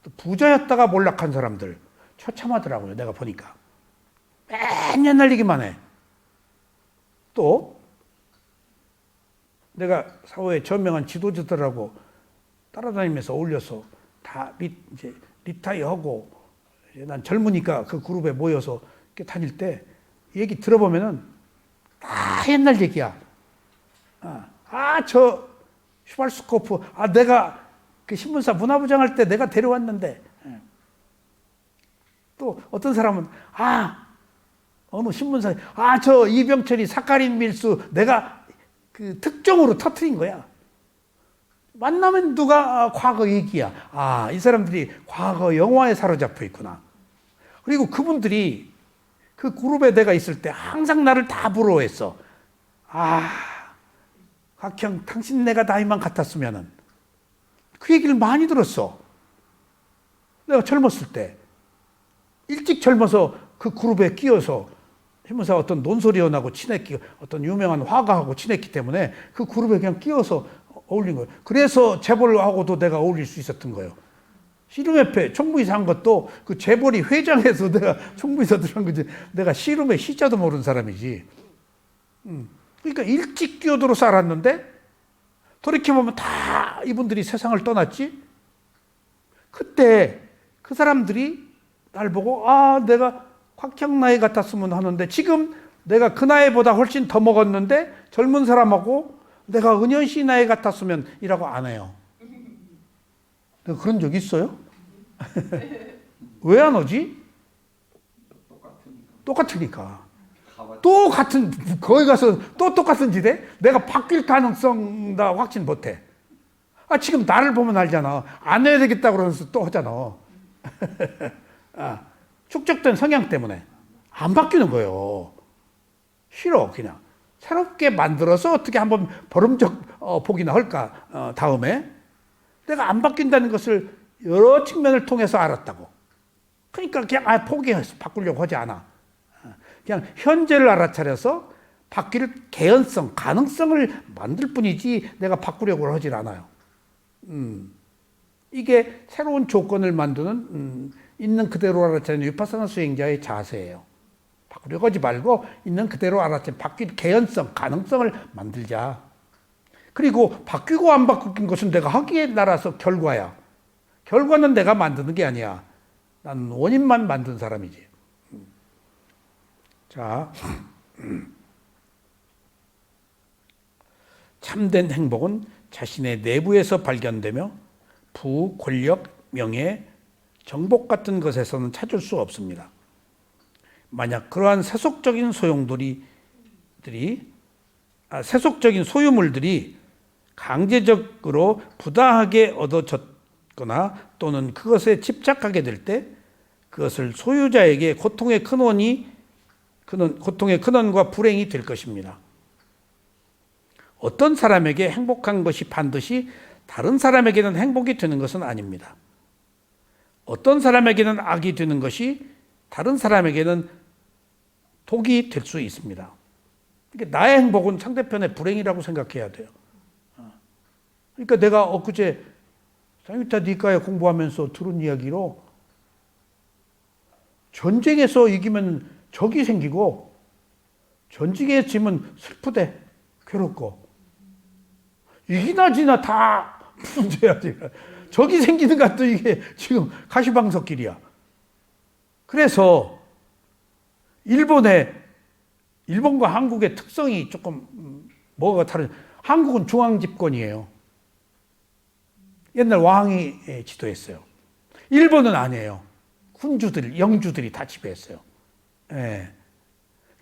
또 부자였다가 몰락한 사람들 처참하더라고요. 내가 보니까 맨 날리기만 해. 또 내가 사회에 저명한 지도자들하고 따라다니면서 어울려서 다 이제 리타이어하고 난 젊으니까 그 그룹에 모여서 이렇게 다닐 때 얘기 들어보면은 다 옛날 얘기야. 저 슈발스코프, 내가 그 신문사 문화부장 할 때 내가 데려왔는데. 또 어떤 사람은 어느 신문사에 저 이병철이 사카린 밀수 내가 그 특종으로 터트린 거야. 만나면 누가 과거 얘기야. 이 사람들이 과거 영화에 사로잡혀 있구나. 그리고 그분들이 그 그룹에 내가 있을 때 항상 나를 다 부러워했어. 곽형, 당신 내가 나이만 같았으면은. 그 얘기를 많이 들었어. 내가 젊었을 때. 일찍 젊어서 그 그룹에 끼어서 신문사 어떤 논설위원하고 친했기, 어떤 유명한 화가하고 친했기 때문에 그 그룹에 그냥 끼어서 어울린 거예요. 그래서 재벌하고도 내가 어울릴 수 있었던 거예요. 씨름협회 총무이사 한 것도 그 재벌이 회장에서 내가 총무이사 들어간 거지. 내가 씨름의 시자도 모르는 사람이지. 그러니까 일찍 끼어들어 살았는데 돌이켜보면 다 이분들이 세상을 떠났지. 그때 그 사람들이 날 보고 내가 곽형 나이 같았으면 하는데 지금 내가 그 나이보다 훨씬 더 먹었는데 젊은 사람하고 내가 은현 씨 나이 같았으면 이라고 안 해요. 내가 그런 적 있어요? 왜 안 오지? 똑같으니까. 또 같은, 거기 가서 또 똑같은 짓에 내가 바뀔 가능성 나 확신 못해. 지금 나를 보면 알잖아. 안 해야 되겠다 그러면서 또 하잖아. 축적된 성향 때문에 안 바뀌는 거예요. 싫어, 그냥. 새롭게 만들어서 어떻게 한번 보름적 복이나 할까, 다음에. 내가 안 바뀐다는 것을 여러 측면을 통해서 알았다고. 그러니까 그냥 포기해서 바꾸려고 하지 않아. 그냥 현재를 알아차려서 바뀔 개연성, 가능성을 만들 뿐이지 내가 바꾸려고 하질 않아요. 이게 새로운 조건을 만드는 있는 그대로 알아차리는 위파사나 수행자의 자세예요. 바꾸려고 하지 말고 있는 그대로 알아차리는 바뀔 개연성, 가능성을 만들자. 그리고 바뀌고 안 바뀐 것은 내가 하기에 따라서 결과야. 결과는 내가 만드는 게 아니야. 나는 원인만 만든 사람이지. 자, 참된 행복은 자신의 내부에서 발견되며 부, 권력, 명예, 정복 같은 것에서는 찾을 수 없습니다. 만약 그러한 세속적인 소유물들이 강제적으로 부당하게 얻어졌거나 또는 그것에 집착하게 될 때 그것을 소유자에게 고통의 근원과 불행이 될 것입니다. 어떤 사람에게 행복한 것이 반드시 다른 사람에게는 행복이 되는 것은 아닙니다. 어떤 사람에게는 악이 되는 것이 다른 사람에게는 독이 될 수 있습니다. 그러니까 나의 행복은 상대편의 불행이라고 생각해야 돼요. 그러니까 내가 엊그제 쌍유타 니까에 공부하면서 들은 이야기로 전쟁에서 이기면 적이 생기고 전쟁에 지면 슬프대, 괴롭고 이기나 지나 다 문제야. 적이 생기는 것도 이게 지금 가시방석길이야. 그래서 일본과 한국의 특성이 조금 뭐가 다른. 한국은 중앙 집권이에요. 옛날 왕이 지도했어요. 일본은 아니에요. 군주들, 영주들이 다 지배했어요. 예.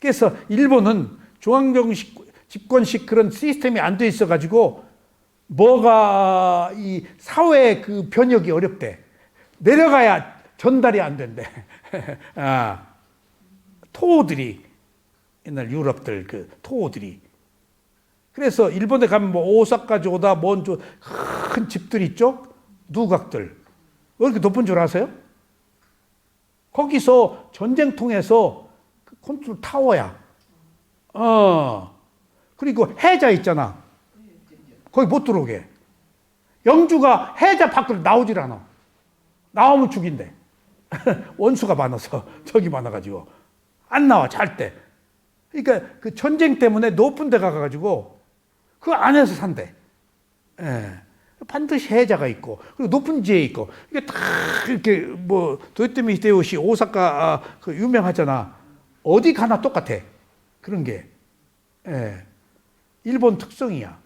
그래서 일본은 중앙정식 집권식 그런 시스템이 안 돼 있어가지고 뭐가 이 사회 그 변혁이 어렵대. 내려가야 전달이 안 된대. 토호들이 옛날 유럽들 그 토호들이. 그래서 일본에 가면 뭐 오사카조다 뭔조 큰 집들 있죠? 누각들. 왜 이렇게 높은 줄 아세요? 거기서 전쟁통에서 컨트롤 타워야. 그리고 해자 있잖아. 거기 못 들어오게. 영주가 해자 밖으로 나오질 않아. 나오면 죽인대. 원수가 많아서, 적이 많아가지고. 안 나와, 잘 때. 그러니까 그 전쟁 때문에 높은 데 가가지고 그 안에서 산대. 예. 반드시 해자가 있고, 그리고 높은 지에 있고, 이게 다 이렇게 뭐, 도요토미 히데요시 오사카 그 유명하잖아. 어디 가나 똑같아. 그런 게. 예. 일본 특성이야.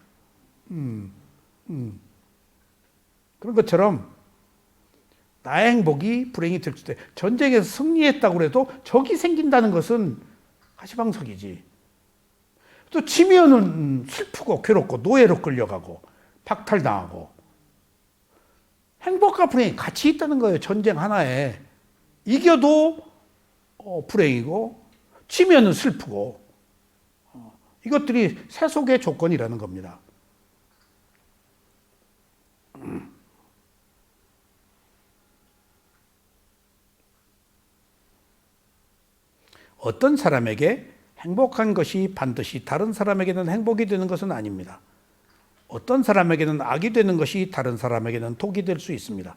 그런 것처럼 나의 행복이 불행이 될 때 전쟁에서 승리했다고 해도 적이 생긴다는 것은 가시방석이지. 또 지면은 슬프고 괴롭고 노예로 끌려가고 박탈당하고. 행복과 불행이 같이 있다는 거예요. 전쟁 하나에. 이겨도 불행이고 지면은 슬프고. 이것들이 세속의 조건이라는 겁니다. 어떤 사람에게 행복한 것이 반드시 다른 사람에게는 행복이 되는 것은 아닙니다. 어떤 사람에게는 악이 되는 것이 다른 사람에게는 독이 될 수 있습니다.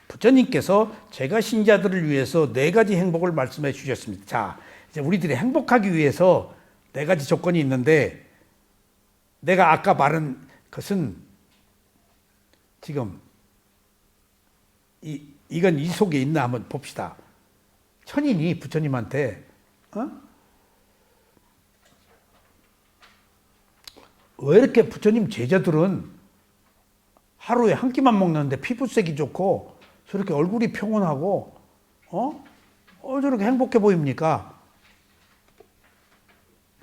부처님께서 제가 신자들을 위해서 4가지 행복을 말씀해 주셨습니다. 자, 이제 우리들이 행복하기 위해서 4가지 조건이 있는데, 내가 아까 말한 것은 지금 이건 이 속에 있나 한번 봅시다. 천인이 부처님한테 왜 이렇게 부처님 제자들은 하루에 한 끼만 먹는데 피부색이 좋고 저렇게 얼굴이 평온하고 저렇게 행복해 보입니까?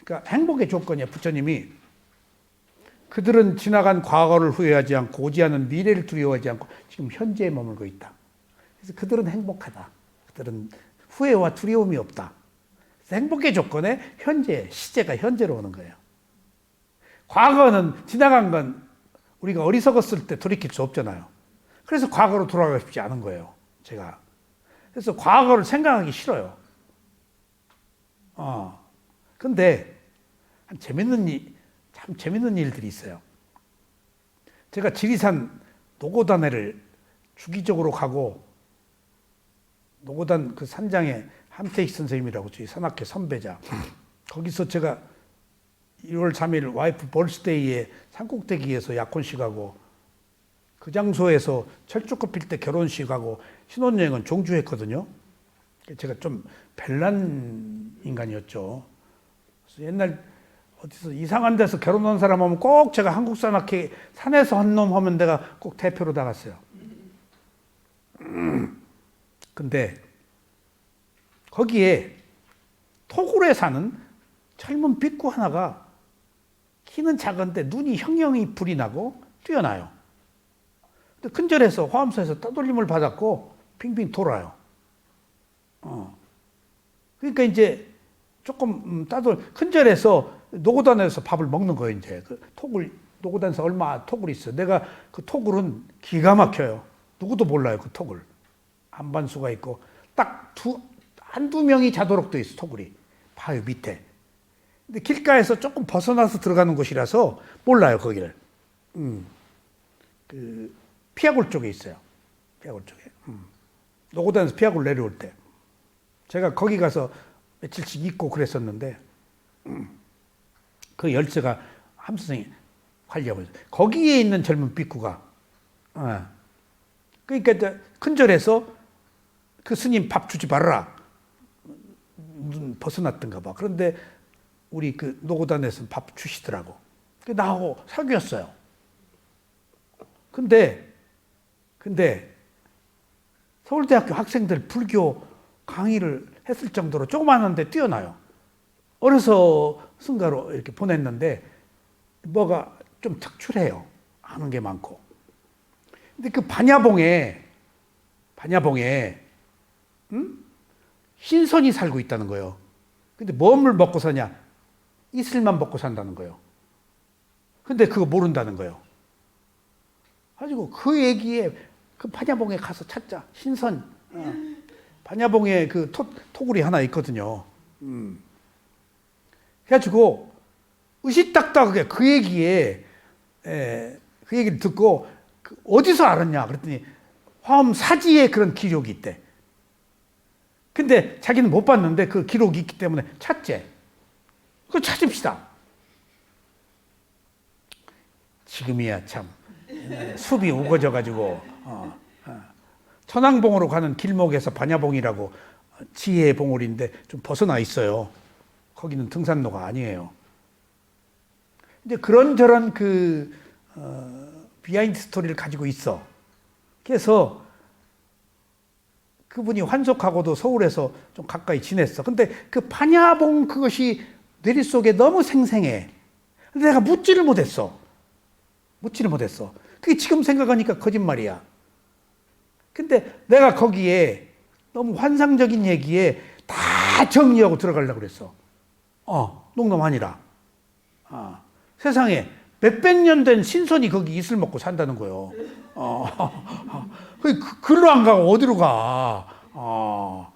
그러니까 행복의 조건이에요. 부처님이 그들은 지나간 과거를 후회하지 않고 오지 않은 미래를 두려워하지 않고 지금 현재에 머물고 있다. 그래서 그들은 행복하다. 그들은 후회와 두려움이 없다. 그래서 행복의 조건에 현재, 시제가 현재로 오는 거예요. 과거는 지나간 건 우리가 어리석었을 때 돌이킬 수 없잖아요. 그래서 과거로 돌아가고 싶지 않은 거예요. 제가. 그래서 과거를 생각하기 싫어요. 근데 참 재밌는 일들이 있어요. 제가 지리산 노고단회를 주기적으로 가고, 노고단 그 산장에 함태익 선생님이라고 저희 산악회 선배자, 거기서 제가 1월 3일 와이프 벌스데이에 산꼭대기에서 약혼식하고, 그 장소에서 철쭉꽃 필 때 결혼식하고, 신혼여행은 종주했거든요. 제가 좀 별난 인간이었죠. 그래서 옛날 어디서 이상한 데서 결혼한 사람 하면 꼭 제가 한국 산악회 산에서 한 놈 하면 내가 꼭 대표로 나갔어요. 근데 거기에 토굴에 사는 젊은 빅구 하나가 키는 작은데 눈이 형형이 불이 나고 뛰어나요. 근데 큰절에서 화엄사에서 따돌림을 받았고 빙빙 돌아요. 그러니까 이제 조금 큰절에서 노고단에서 밥을 먹는 거예요. 이제 그 토굴, 노고단에서 얼마 토굴이 있어요. 내가 그 토굴은 기가 막혀요. 누구도 몰라요. 그 토굴. 안반수가 있고 딱 한두 명이 자도록 돼 있어. 토굴이 바위 밑에. 근데 길가에서 조금 벗어나서 들어가는 곳이라서 몰라요. 거기를. 그 피아골 쪽에 있어요. 피아골 쪽에. 노고단에서 피아골 내려올 때 제가 거기 가서 며칠씩 있고 그랬었는데, 그 열쇠가 함선생이 관리하고 있어요. 거기에 있는 젊은 빅구가, 그러니까 큰절에서 그 스님 밥 주지 말아라. 눈 벗어났던가 봐. 그런데 우리 그 노고단에서 밥 주시더라고. 나하고 사귀었어요. 근데 서울대학교 학생들 불교 강의를 했을 정도로 조그마한데 뛰어나요. 어려서 승가로 이렇게 보냈는데 뭐가 좀 특출해요. 아는 게 많고. 근데 그 반야봉에 신선이 살고 있다는 거예요. 근데 뭘 먹고 사냐? 이슬만 먹고 산다는 거예요. 근데 그거 모른다는 거예요. 가지고 그 얘기에 그 반야봉에 가서 찾자. 신선. 반야봉에 그 토굴이 하나 있거든요. 그래가지고 으시딱딱하게 그 얘기를 듣고 어디서 알았냐 그랬더니 화엄 사지에 그런 기록이 있대. 근데 자기는 못 봤는데 그 기록이 있기 때문에 찾재. 그거 찾읍시다. 지금이야 참 숲이 우거져가지고 천왕봉으로 가는 길목에서 반야봉이라고 지혜의 봉우리인데 좀 벗어나 있어요. 거기는 등산로가 아니에요. 근데 그런저런 비하인드 스토리를 가지고 있어. 그래서 그분이 환속하고도 서울에서 좀 가까이 지냈어. 근데 그 반야봉 그것이 뇌리 속에 너무 생생해. 근데 내가 묻지를 못했어. 그게 지금 생각하니까 거짓말이야. 근데 내가 거기에 너무 환상적인 얘기에 다 정리하고 들어가려고 그랬어. 농담 아니라. 세상에 몇백 년 된 신선이 거기 이슬 먹고 산다는 거예요. 글로 안 가고 어디로 가?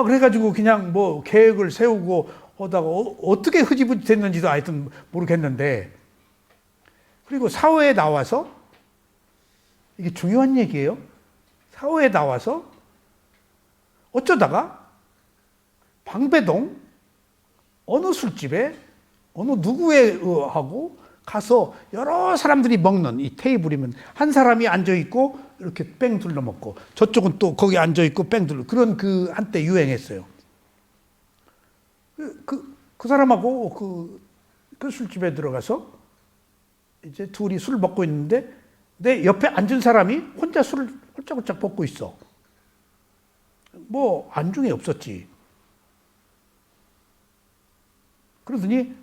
그래가지고 그냥 뭐 계획을 세우고 하다가 어떻게 흐지부지 됐는지도 하여튼 모르겠는데, 그리고 사회에 나와서, 이게 중요한 얘기예요. 사회에 나와서 어쩌다가 방배동 어느 술집에 어느 누구의 하고 가서 여러 사람들이 먹는 이 테이블이면 한 사람이 앉아 있고 이렇게 뺑 둘러 먹고 저쪽은 또 거기 앉아 있고 뺑 둘러, 그런 그 한때 유행했어요. 그 사람하고 그 술집에 들어가서 이제 둘이 술 먹고 있는데 내 옆에 앉은 사람이 혼자 술을 홀짝홀짝 먹고 있어. 뭐 안중에 없었지. 그러더니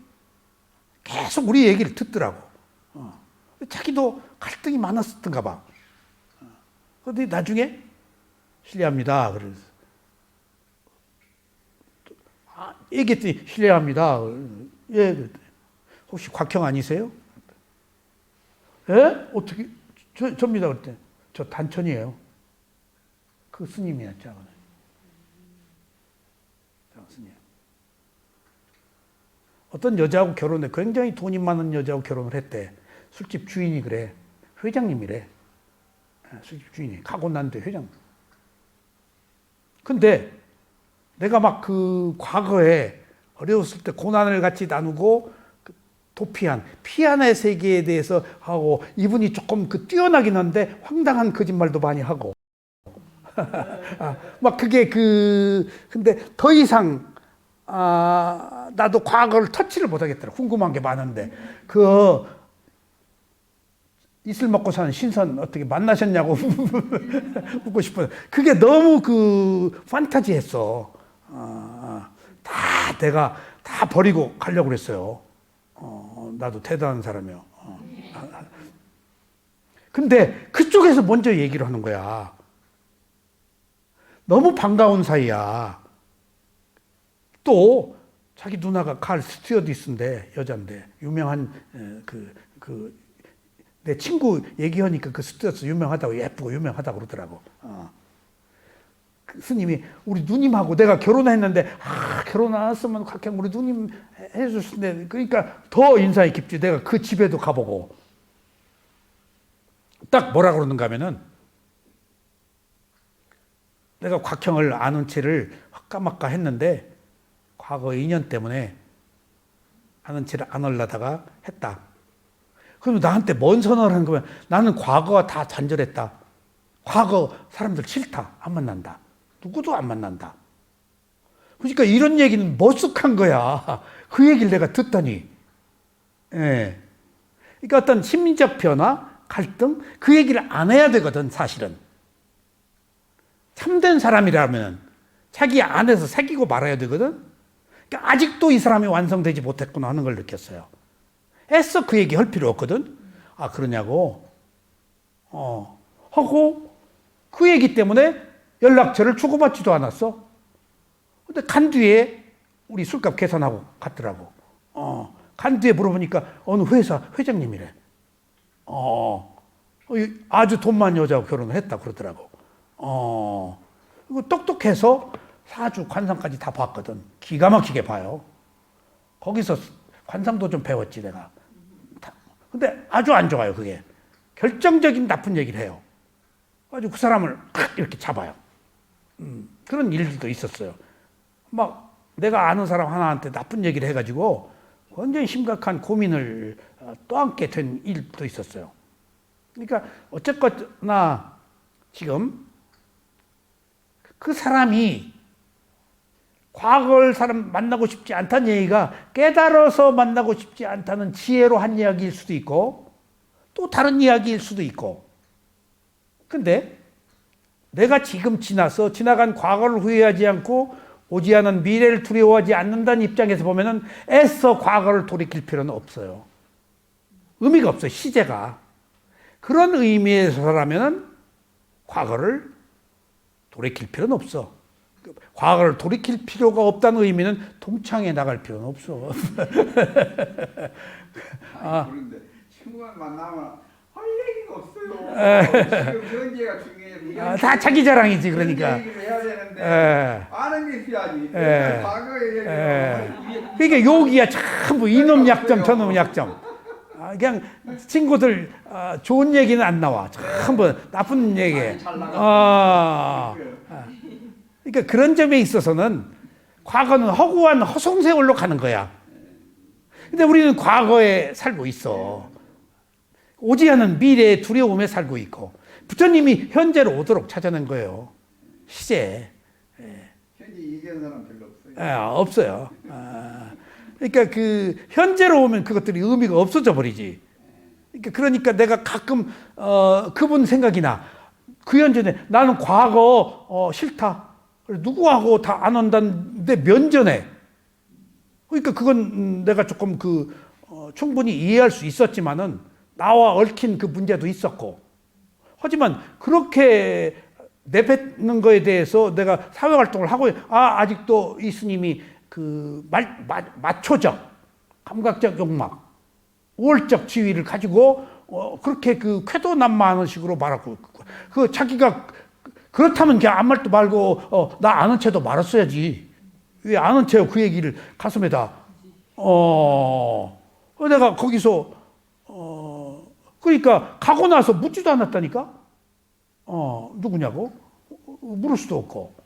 계속 우리 얘기를 듣더라고. 자기도 갈등이 많았었던가 봐. 그런데 나중에 실례합니다. 그래서 얘기했더니 실례합니다. 예, 그랬더니 혹시 곽형 아니세요? 예? 어떻게? 접니다. 그랬더니 저 단천이에요. 그 스님이야, 작은 스님. 어떤 여자하고 결혼해. 굉장히 돈이 많은 여자하고 결혼을 했대. 술집 주인이 그래. 회장님이래. 술집 주인이. 가고 난 뒤 회장. 근데 내가 막 그 과거에 어려웠을 때 고난을 같이 나누고 도피한, 피안의 세계에 대해서 하고, 이분이 조금 뛰어나긴 한데 황당한 거짓말도 많이 하고. 막 그게 근데 더 이상 나도 과거를 터치를 못 하겠더라. 궁금한 게 많은데. 이슬 먹고 사는 신선 어떻게 만나셨냐고 묻고 싶어요. 그게 너무 판타지 했어. 내가 다 버리고 가려고 그랬어요. 나도 대단한 사람이요. 근데 그쪽에서 먼저 얘기를 하는 거야. 너무 반가운 사이야. 또 자기 누나가 칼 스튜어디스인데, 여잔데 유명한 내 친구 얘기하니까 그 스튜어디스 유명하다고, 예쁘고 유명하다고 그러더라고. 그 스님이 우리 누님하고 내가 결혼했는데 결혼 안 했으면 그냥 우리 누님 해줬을 텐데, 그러니까 더 인상이 깊지. 내가 그 집에도 가보고 딱 뭐라 그러는가 하면은, 내가 곽형을 아는 채를 헛까막까 했는데 과거 인연 때문에 아는 채를 안 하려다가 했다. 그럼 나한테 뭔 선언을 한 거면, 나는 과거가 다 단절했다. 과거 사람들 싫다. 안 만난다. 누구도 안 만난다. 그러니까 이런 얘기는 머쓱한 거야. 그 얘기를 내가 듣더니. 예. 그러니까 어떤 심리적 변화, 갈등, 그 얘기를 안 해야 되거든, 사실은. 참된 사람이라면 자기 안에서 새기고 말아야 되거든. 그러니까 아직도 이 사람이 완성되지 못했구나 하는 걸 느꼈어요. 애써 그 얘기 할 필요 없거든. 그러냐고. 하고 그 얘기 때문에 연락처를 주고받지도 않았어. 근데 간 뒤에 우리 술값 계산하고 갔더라고. 간 뒤에 물어보니까 어느 회사 회장님이래. 아주 돈 많은 여자하고 결혼을 했다 그러더라고. 그리고 똑똑해서 사주 관상까지 다 봤거든. 기가 막히게 봐요. 거기서 관상도 좀 배웠지 내가. 근데 아주 안 좋아요, 그게. 결정적인 나쁜 얘기를 해요. 아주 그 사람을 이렇게 잡아요. 그런 일들도 있었어요. 막 내가 아는 사람 하나한테 나쁜 얘기를 해가지고 굉장히 심각한 고민을 떠안게 된 일도 있었어요. 그러니까 어쨌거나 지금 그 사람이 과거를 사람 만나고 싶지 않다는 얘기가 깨달아서 만나고 싶지 않다는 지혜로 한 이야기일 수도 있고, 또 다른 이야기일 수도 있고. 근데 내가 지금 지나간 과거를 후회하지 않고 오지 않은 미래를 두려워하지 않는다는 입장에서 보면은 애써 과거를 돌이킬 필요는 없어요. 의미가 없어요, 시제가. 그런 의미에서라면은 과거를 돌이킬 필요는 없어. 과거를 돌이킬 필요가 없다는 의미는 동창회 나갈 필요는 없어. 그런데 친구가 만나면 할 얘기가 없어요. 지금 현재가 중요해요. 다 자기 자랑이지 그러니까. 현재 얘기를 해야 되는데 예. 아는 게 있어야지. 예. 과거에 예. 얘기를 그러니까 욕이야 전부 이놈 약점 저놈 약점. 그냥 친구들 좋은 얘기는 안 나와. 전부 나쁜 얘기. 잘 그러니까 그런 점에 있어서는 과거는 허구한 허송세월로 가는 거야. 근데 우리는 과거에 살고 있어. 오지 않은 미래의 두려움에 살고 있고 부처님이 현재로 오도록 찾아낸 거예요. 시제. 현재 얘기하는 사람 별로 없어요. 없어요. 그러니까 그 현재로 오면 그것들이 의미가 없어져 버리지. 그러니까 내가 가끔 그분 생각이 나. 그 현전에 나는 과거 싫다. 누구하고 다 안 한다는데 면전에. 그러니까 그건 내가 조금 충분히 이해할 수 있었지만은 나와 얽힌 그 문제도 있었고. 하지만 그렇게 내뱉는 거에 대해서 내가 사회 활동을 하고 아직도 이 스님이 그 마초적 감각적 욕망 우월적 지위를 가지고 그렇게 그 쾌도난무하는 식으로 말하고 그 자기가 그렇다면 그냥 아무 말도 말고 나 아는 채도 말았어야지. 왜 아는 채요 그 얘기를 가슴에다 내가 거기서 그러니까 가고 나서 묻지도 않았다니까. 누구냐고 물을 수도 없고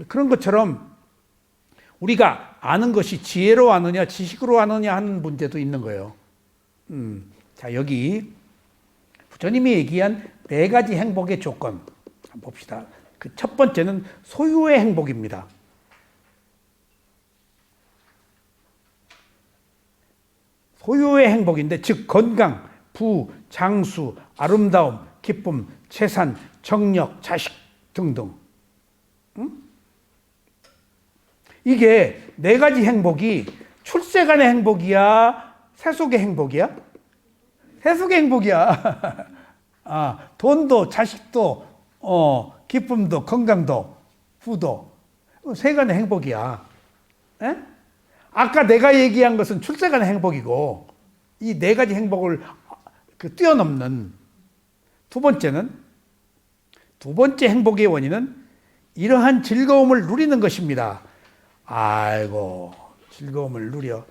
그런 것처럼 우리가 아는 것이 지혜로 아느냐 지식으로 아느냐 하는 문제도 있는 거예요. 자 여기 부처님이 얘기한 4가지 행복의 조건 한번 봅시다. 그 첫 번째는 소유의 행복입니다. 소유의 행복인데 즉 건강, 부, 장수, 아름다움, 기쁨, 재산, 정력, 자식 등등. 이게 4가지 행복이 출세간의 행복이야? 세속의 행복이야? 세속의 행복이야. 돈도 자식도 기쁨도 건강도 부도 세간의 행복이야. 에? 아까 내가 얘기한 것은 출세간의 행복이고 이 4가지 행복을 뛰어넘는 두 번째 행복의 원인은 이러한 즐거움을 누리는 것입니다. 아이고 즐거움을 누려.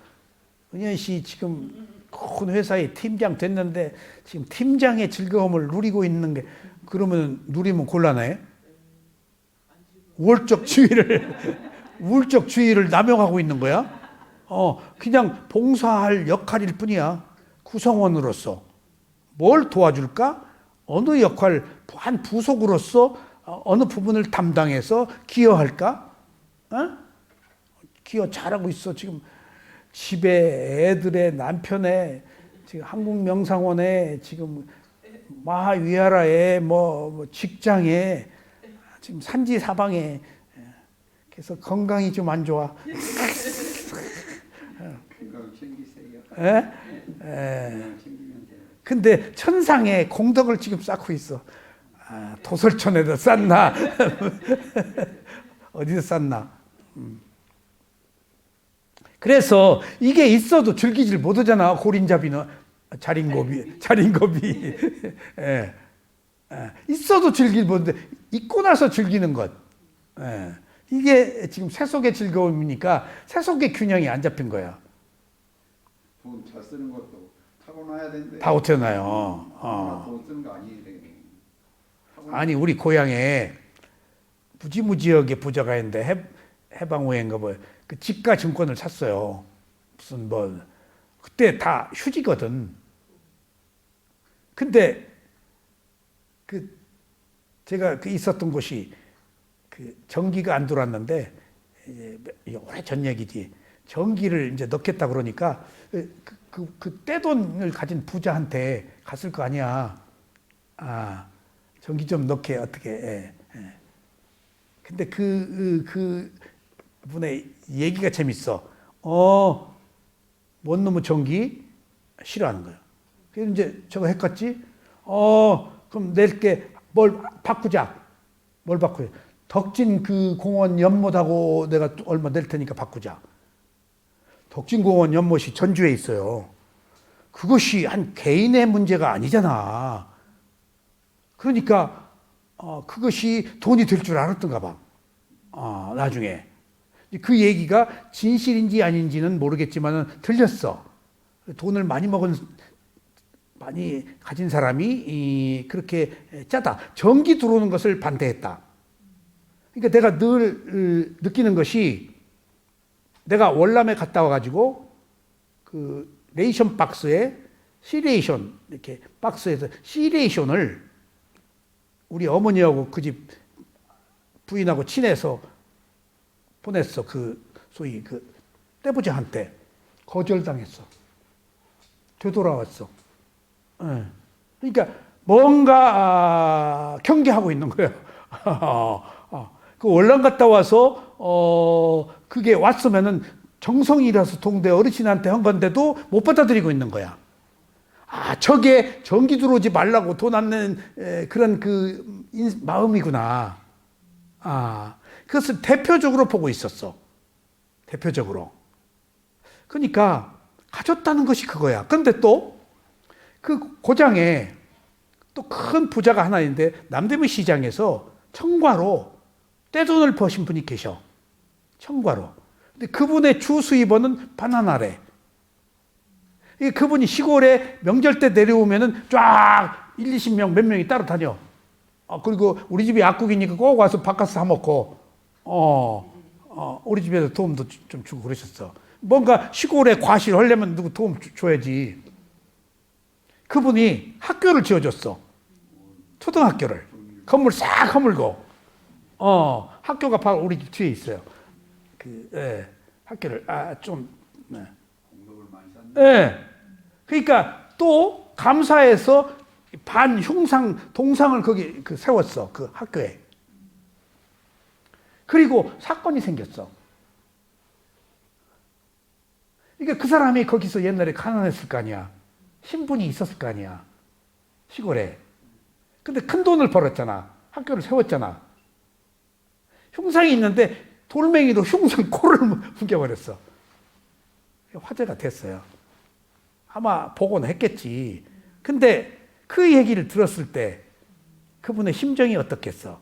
은현 씨 지금 큰 회사의 팀장 됐는데 지금 팀장의 즐거움을 누리고 있는 게 그러면 누리면 곤란해. 우월적 주의를 남용하고 있는 거야. 그냥 봉사할 역할일 뿐이야. 구성원으로서 뭘 도와줄까? 어느 역할, 한 부속으로서 어느 부분을 담당해서 기여할까? 기여 잘하고 있어. 지금 집에 애들의 남편의 지금 한국명상원에 지금 마하위하라에 뭐 직장에 지금 산지사방에 그래서 건강이 좀 안 좋아. 건강 챙기세요. 근데 천상에 공덕을 지금 쌓고 있어. 도설천에도 쌓나 어디서 쌓나. 그래서 이게 있어도 즐기질 못하잖아. 고린잡이는 자린고비 있어도 즐길 못하는데 있고 나서 즐기는 것. 이게 지금 세속의 즐거움이니까 세속의 균형이 안 잡힌 거야. 돈 잘 쓰는 것도 타고나야 된대. 다 어쩌나요? 돈 쓰는 거 아니에요. 아니 우리 고향에 무지무지하게 부자가 있는데 해방후에인가 뭐 그 집가 증권을 샀어요. 무슨 뭐 그때 다 휴지거든. 근데 제가 있었던 곳이 전기가 안 들어왔는데 오래전 얘기지. 전기를 이제 넣겠다 그러니까 그 떼돈을 가진 부자한테 갔을 거 아니야. 전기 좀 넣게 어떻게. 근데 그 분의 얘기가 재밌어. 뭔 놈의 전기 싫어하는 거야. 그래서 이제 저거 했겠지. 그럼 낼게 뭘 바꾸자. 뭘 바꾸자. 덕진 그 공원 연못하고 내가 얼마 낼 테니까 바꾸자. 덕진 공원 연못이 전주에 있어요. 그것이 한 개인의 문제가 아니잖아. 그러니까 그것이 돈이 될 줄 알았던가 봐. 나중에 그 얘기가 진실인지 아닌지는 모르겠지만 들렸어. 돈을 많이 가진 사람이 그렇게 짜다. 전기 들어오는 것을 반대했다. 그러니까 내가 늘 느끼는 것이, 내가 월남에 갔다 와가지고 그 레이션 박스에 시레이션, 이렇게 박스에서 시레이션을 우리 어머니하고 그 집 부인하고 친해서 보냈어. 그 소위 그 떼부자한테 거절당했어. 되돌아왔어. 예. 그러니까 뭔가 경계하고 있는 거예요. 그 월남 갔다 와서 그게 왔으면은 정성이라서 동대 어르신한테 한 건데도 못 받아들이고 있는 거야. 저게 전기 들어오지 말라고 돈 안 내는 그런 그 마음이구나. 그것을 대표적으로 보고 있었어. 대표적으로. 그러니까 가졌다는 것이 그거야. 그런데 또 그 고장에 또 큰 부자가 하나 있는데, 남대문 시장에서 청과로 떼돈을 버신 분이 계셔. 청과로. 근데 그분의 주 수입원은 바나나래. 그분이 시골에 명절 때 내려오면은 쫙 1, 20명 몇 명이 따라다녀. 그리고 우리 집이 약국이니까 꼭 와서 바꿔서 사 먹고, 우리 집에서 도움도 좀 주고 그러셨어. 뭔가 시골에 과실 하려면 누구 도움 줘야지. 그분이 학교를 지어줬어. 초등학교를. 건물 싹 허물고. 학교가 바로 우리 집 뒤에 있어요. 학교를, 네. 공덕을 많이 샀네. 예. 그러니까 또 감사해서 동상을 거기 세웠어. 그 학교에. 그리고 사건이 생겼어. 그러니까 그 사람이 거기서 옛날에 가난했을 거 아니야. 신분이 있었을 거 아니야. 시골에. 근데 큰 돈을 벌었잖아. 학교를 세웠잖아. 흉상이 있는데 돌멩이로 흉상 코를 뭉개버렸어. 화제가 됐어요. 아마 보고는 했겠지. 근데 그 얘기를 들었을 때 그분의 심정이 어떻겠어?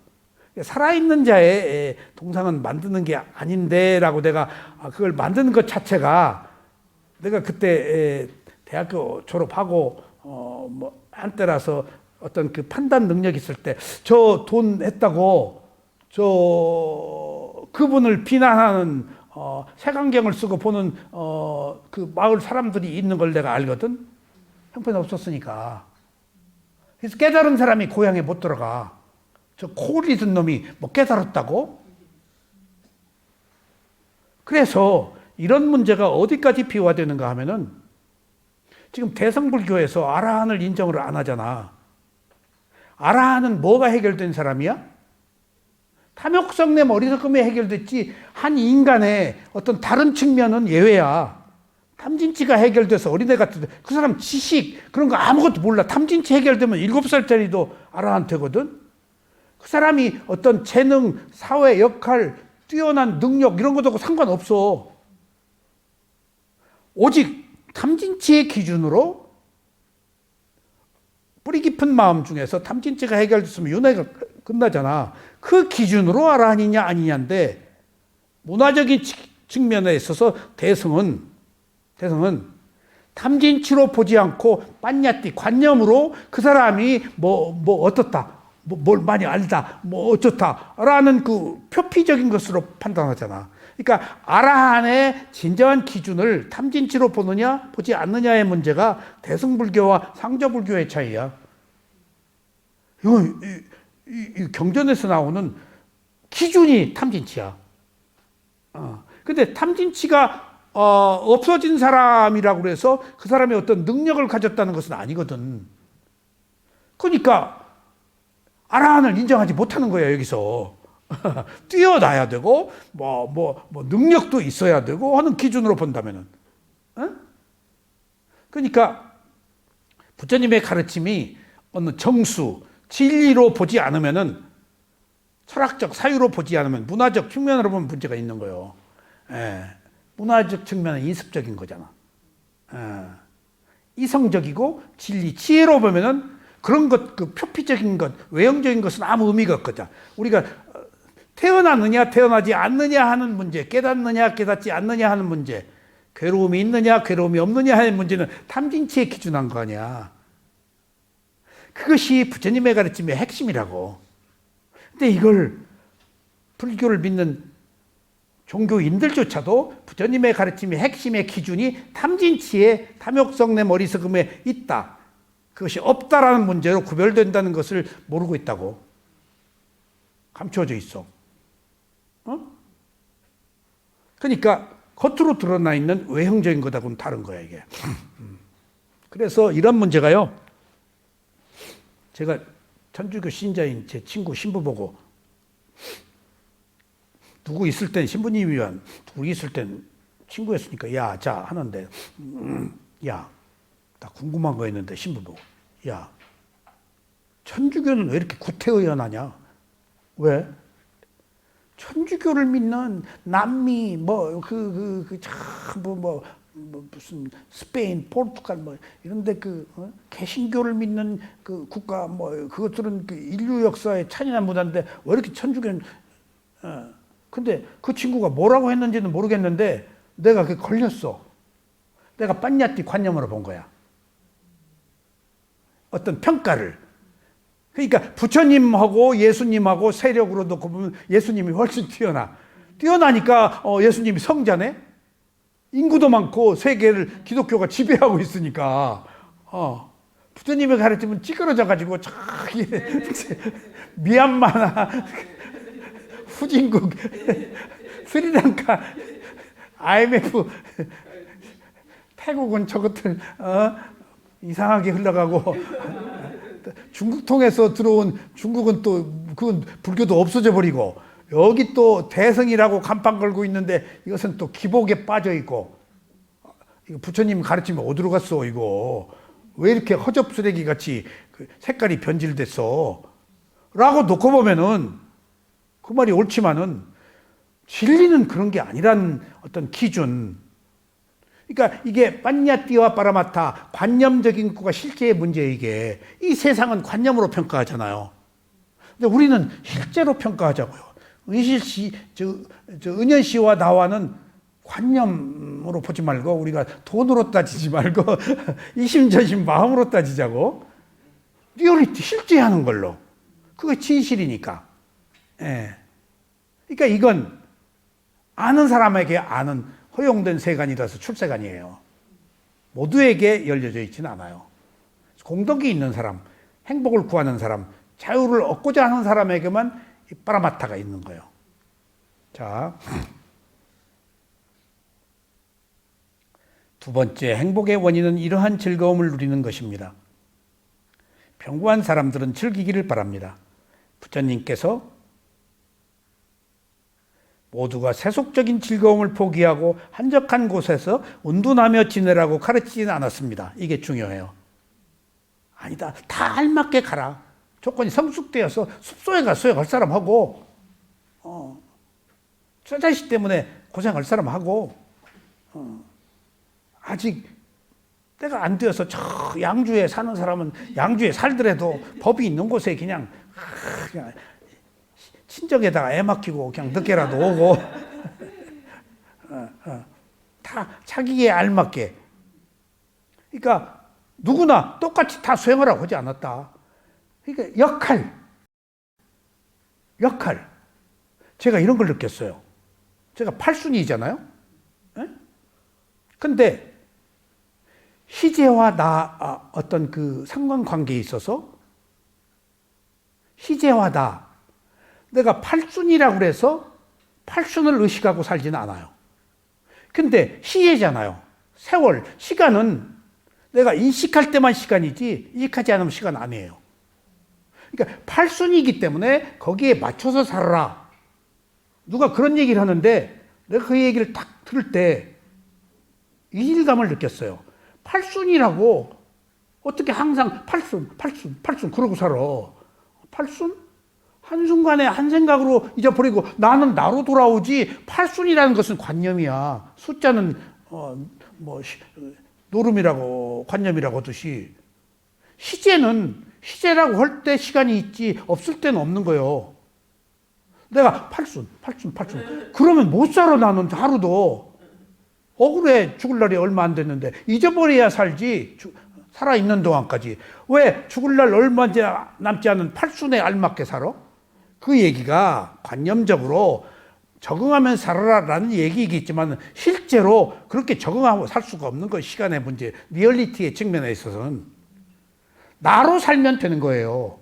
살아있는 자의 동상은 만드는 게 아닌데 라고 내가 그걸 만드는 것 자체가, 내가 그때 대학교 졸업하고 한때라서 어떤 그 판단 능력이 있을 때 저 돈 했다고 그분을 비난하는 색안경을 쓰고 보는 그 마을 사람들이 있는 걸 내가 알거든. 형편이 없었으니까. 그래서 깨달은 사람이 고향에 못 들어가. 저 코를 든 놈이 뭐 깨달았다고? 그래서 이런 문제가 어디까지 비화되는가 하면은, 지금 대성불교에서 아라한을 인정을 안 하잖아. 아라한은 뭐가 해결된 사람이야? 탐욕성 내 머리섞음에 해결됐지, 한 인간의 어떤 다른 측면은 예외야. 탐진치가 해결돼서 어린애 같은데, 그 사람 지식 그런 거 아무것도 몰라. 탐진치 해결되면 7살짜리도 아라한 되거든. 그 사람이 어떤 재능, 사회 역할, 뛰어난 능력 이런 것하고 상관없어. 오직 탐진치의 기준으로, 뿌리 깊은 마음 중에서 탐진치가 해결됐으면 윤회가 끝나잖아. 그 기준으로 아라한이냐 아니냐인데, 문화적인 측면에 있어서 대승은 탐진치로 보지 않고 빤야띠 관념으로 그 사람이 어떻다, 뭘 많이 알다, 어쩌다라는 그 표피적인 것으로 판단하잖아. 그러니까 아라한의 진정한 기준을 탐진치로 보느냐 보지 않느냐의 문제가 대승불교와 상저불교의 차이야. 이 경전에서 나오는 기준이 탐진치야. 근데 탐진치가 없어진 사람이라고 그래서 그 사람이 어떤 능력을 가졌다는 것은 아니거든. 그러니까 아라한을 인정하지 못하는 거야, 여기서. 뛰어나야 되고, 능력도 있어야 되고 하는 기준으로 본다면은. 그러니까 부처님의 가르침이 어느 정수, 진리로 보지 않으면은, 철학적 사유로 보지 않으면, 문화적 측면으로 보면 문제가 있는 거예요. 문화적 측면은 인습적인 거잖아. 이성적이고 진리, 지혜로 보면은 그런 것, 그 표피적인 것, 외형적인 것은 아무 의미가 없거든. 우리가 태어났느냐, 태어나지 않느냐 하는 문제, 깨닫느냐, 깨닫지 않느냐 하는 문제, 괴로움이 있느냐, 괴로움이 없느냐 하는 문제는 탐진치에 기준한 거 아니야. 그것이 부처님의 가르침의 핵심이라고. 근데 이걸 불교를 믿는 종교인들조차도 부처님의 가르침의 핵심의 기준이 탐진치에 탐욕성 내 머리석음에 있다. 그것이 없다라는 문제로 구별된다는 것을 모르고 있다고. 감추어져 있어. 그러니까 겉으로 드러나 있는 외형적인 것하고는 다른 거야, 이게. 그래서 이런 문제가요. 제가 천주교 신자인 제 친구 신부 보고 누구 있을 땐 신부님이면 둘이 있을 땐 친구였으니까 야, 자 하는데 야, 나 궁금한 거 있는데 신부 보고 야, 천주교는 왜 이렇게 구태의연하냐? 왜? 천주교를 믿는 남미 무슨 스페인, 포르투갈 이런데 개신교를 믿는 그 국가 그것들은 그 인류 역사의 찬인한 문화인데 왜 이렇게 천주교는 근데 그 친구가 뭐라고 했는지는 모르겠는데 내가 그게 걸렸어. 내가 빤야띠 관념으로 본 거야. 어떤 평가를. 그러니까 부처님하고 예수님하고 세력으로 놓고 보면 예수님이 훨씬 뛰어나니까 예수님이 성자네. 인구도 많고 세계를 기독교가 지배하고 있으니까 부처님의 가르침은 찌그러져 가지고 저기 미얀마나 후진국 스리랑카 IMF 태국은 저것들 이상하게 흘러가고 중국 통해서 들어온 중국은 또 그건 불교도 없어져 버리고 여기 또 대성이라고 간판 걸고 있는데 이것은 또 기복에 빠져 있고 이거 부처님 가르치면 어디로 갔어 이거 왜 이렇게 허접쓰레기 같이 색깔이 변질됐어 라고 놓고 보면은 그 말이 옳지만은 진리는 그런 게 아니란 어떤 기준. 그러니까 이게 빤야띠와 빠라마타 관념적인 거가 실제의 문제예요. 이게 이 세상은 관념으로 평가하잖아요. 근데 우리는 실제로 평가하자고요. 은현 씨와 나와는 관념으로 보지 말고 우리가 돈으로 따지지 말고 이심전심 마음으로 따지자고 리얼리티 실제 하는 걸로 그게 진실이니까. 예. 그러니까 이건 아는 사람에게 아는 허용된 세간이라서 출세간이에요. 모두에게 열려져 있지는 않아요. 공덕이 있는 사람, 행복을 구하는 사람, 자유를 얻고자 하는 사람에게만 이 빠라마타가 있는 거예요. 자, 두 번째, 행복의 원인은 이러한 즐거움을 누리는 것입니다. 평범한 사람들은 즐기기를 바랍니다. 부처님께서 모두가 세속적인 즐거움을 포기하고 한적한 곳에서 운둔하며 지내라고 가르치지는 않았습니다. 이게 중요해요. 아니다. 다 알맞게 가라. 조건이 성숙되어서 숲속에 가서 할 사람하고 쇠자식 때문에 고생할 사람하고 아직 때가 안 되어서 저 양주에 사는 사람은 양주에 살더라도 법이 있는 곳에 그냥 친정에다가 애 맡기고 그냥 늦게라도 오고 다 자기에 알맞게. 그러니까 누구나 똑같이 다 수행하라고 하지 않았다. 그러니까 역할. 제가 이런 걸 느꼈어요. 제가 팔순이잖아요. 근데 희재와 나 어떤 그 상관관계에 있어서 희재와 나 내가 팔순이라고 그래서 팔순을 의식하고 살지는 않아요. 근데 시예잖아요. 세월, 시간은 내가 인식할 때만 시간이지 인식하지 않으면 시간 아니에요. 그러니까 팔순이기 때문에 거기에 맞춰서 살아라. 누가 그런 얘기를 하는데 내가 그 얘기를 딱 들을 때 이질감을 느꼈어요. 팔순이라고 어떻게 항상 팔순 그러고 살아. 팔순? 한순간에 한 생각으로 잊어버리고 나는 나로 돌아오지 팔순이라는 것은 관념이야. 숫자는 노름이라고 관념이라고 하듯이 희재는 희재라고 할 때 시간이 있지 없을 때는 없는 거예요. 내가 팔순. 그러면 못 살아 나는 하루도. 억울해. 죽을 날이 얼마 안 됐는데 잊어버려야 살지. 살아있는 동안까지. 왜 죽을 날 얼마 남지 않은 팔순에 알맞게 살아? 그 얘기가 관념적으로 적응하면 살아라라는 얘기이겠지만 실제로 그렇게 적응하고 살 수가 없는 거 시간의 문제, 리얼리티의 측면에 있어서는 나로 살면 되는 거예요.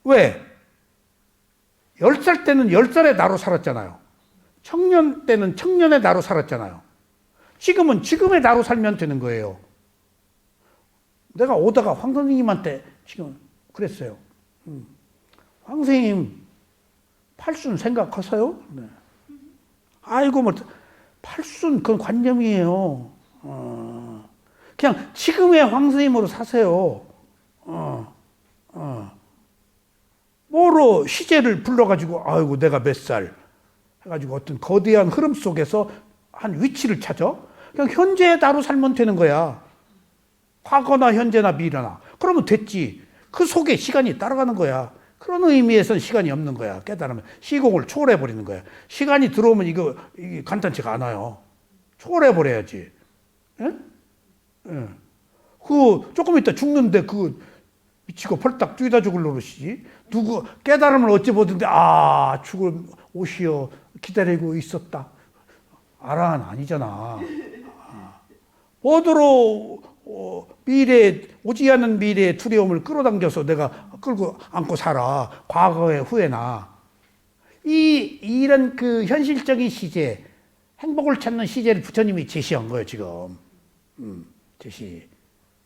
왜? 10살 때는 10살의 나로 살았잖아요. 청년 때는 청년의 나로 살았잖아요. 지금은 지금의 나로 살면 되는 거예요. 내가 오다가 황 선생님한테 지금 그랬어요. 황 선생님 팔순 생각하세요? 네. 아이고 뭐 팔순 그건 관념이에요. 그냥 지금의 황 선생님으로 사세요. 뭐로 시제를 불러가지고 아이고 내가 몇 살 해가지고 어떤 거대한 흐름 속에서 한 위치를 찾아. 그냥 현재의 나로 살면 되는 거야. 과거나 현재나 미래나. 그러면 됐지. 그 속에 시간이 따라가는 거야. 그런 의미에서는 시간이 없는 거야. 깨달으면 시공을 초월해버리는 거야. 시간이 들어오면 이게 간단치가 않아요. 초월해버려야지. 예? 예. 그 조금 있다 죽는데 그 미치고 펄딱 뛰다 죽을 노릇이지. 누구 깨달음을 어찌 보던데 죽을 옷이여 기다리고 있었다. 아라한 아니잖아. 뭐더러 미래에 오지 않은 미래의 두려움을 끌어당겨서 내가 끌고 안고 살아. 과거의 후회나. 이런 그 현실적인 시제, 행복을 찾는 시제를 부처님이 제시한 거예요, 지금. 제시.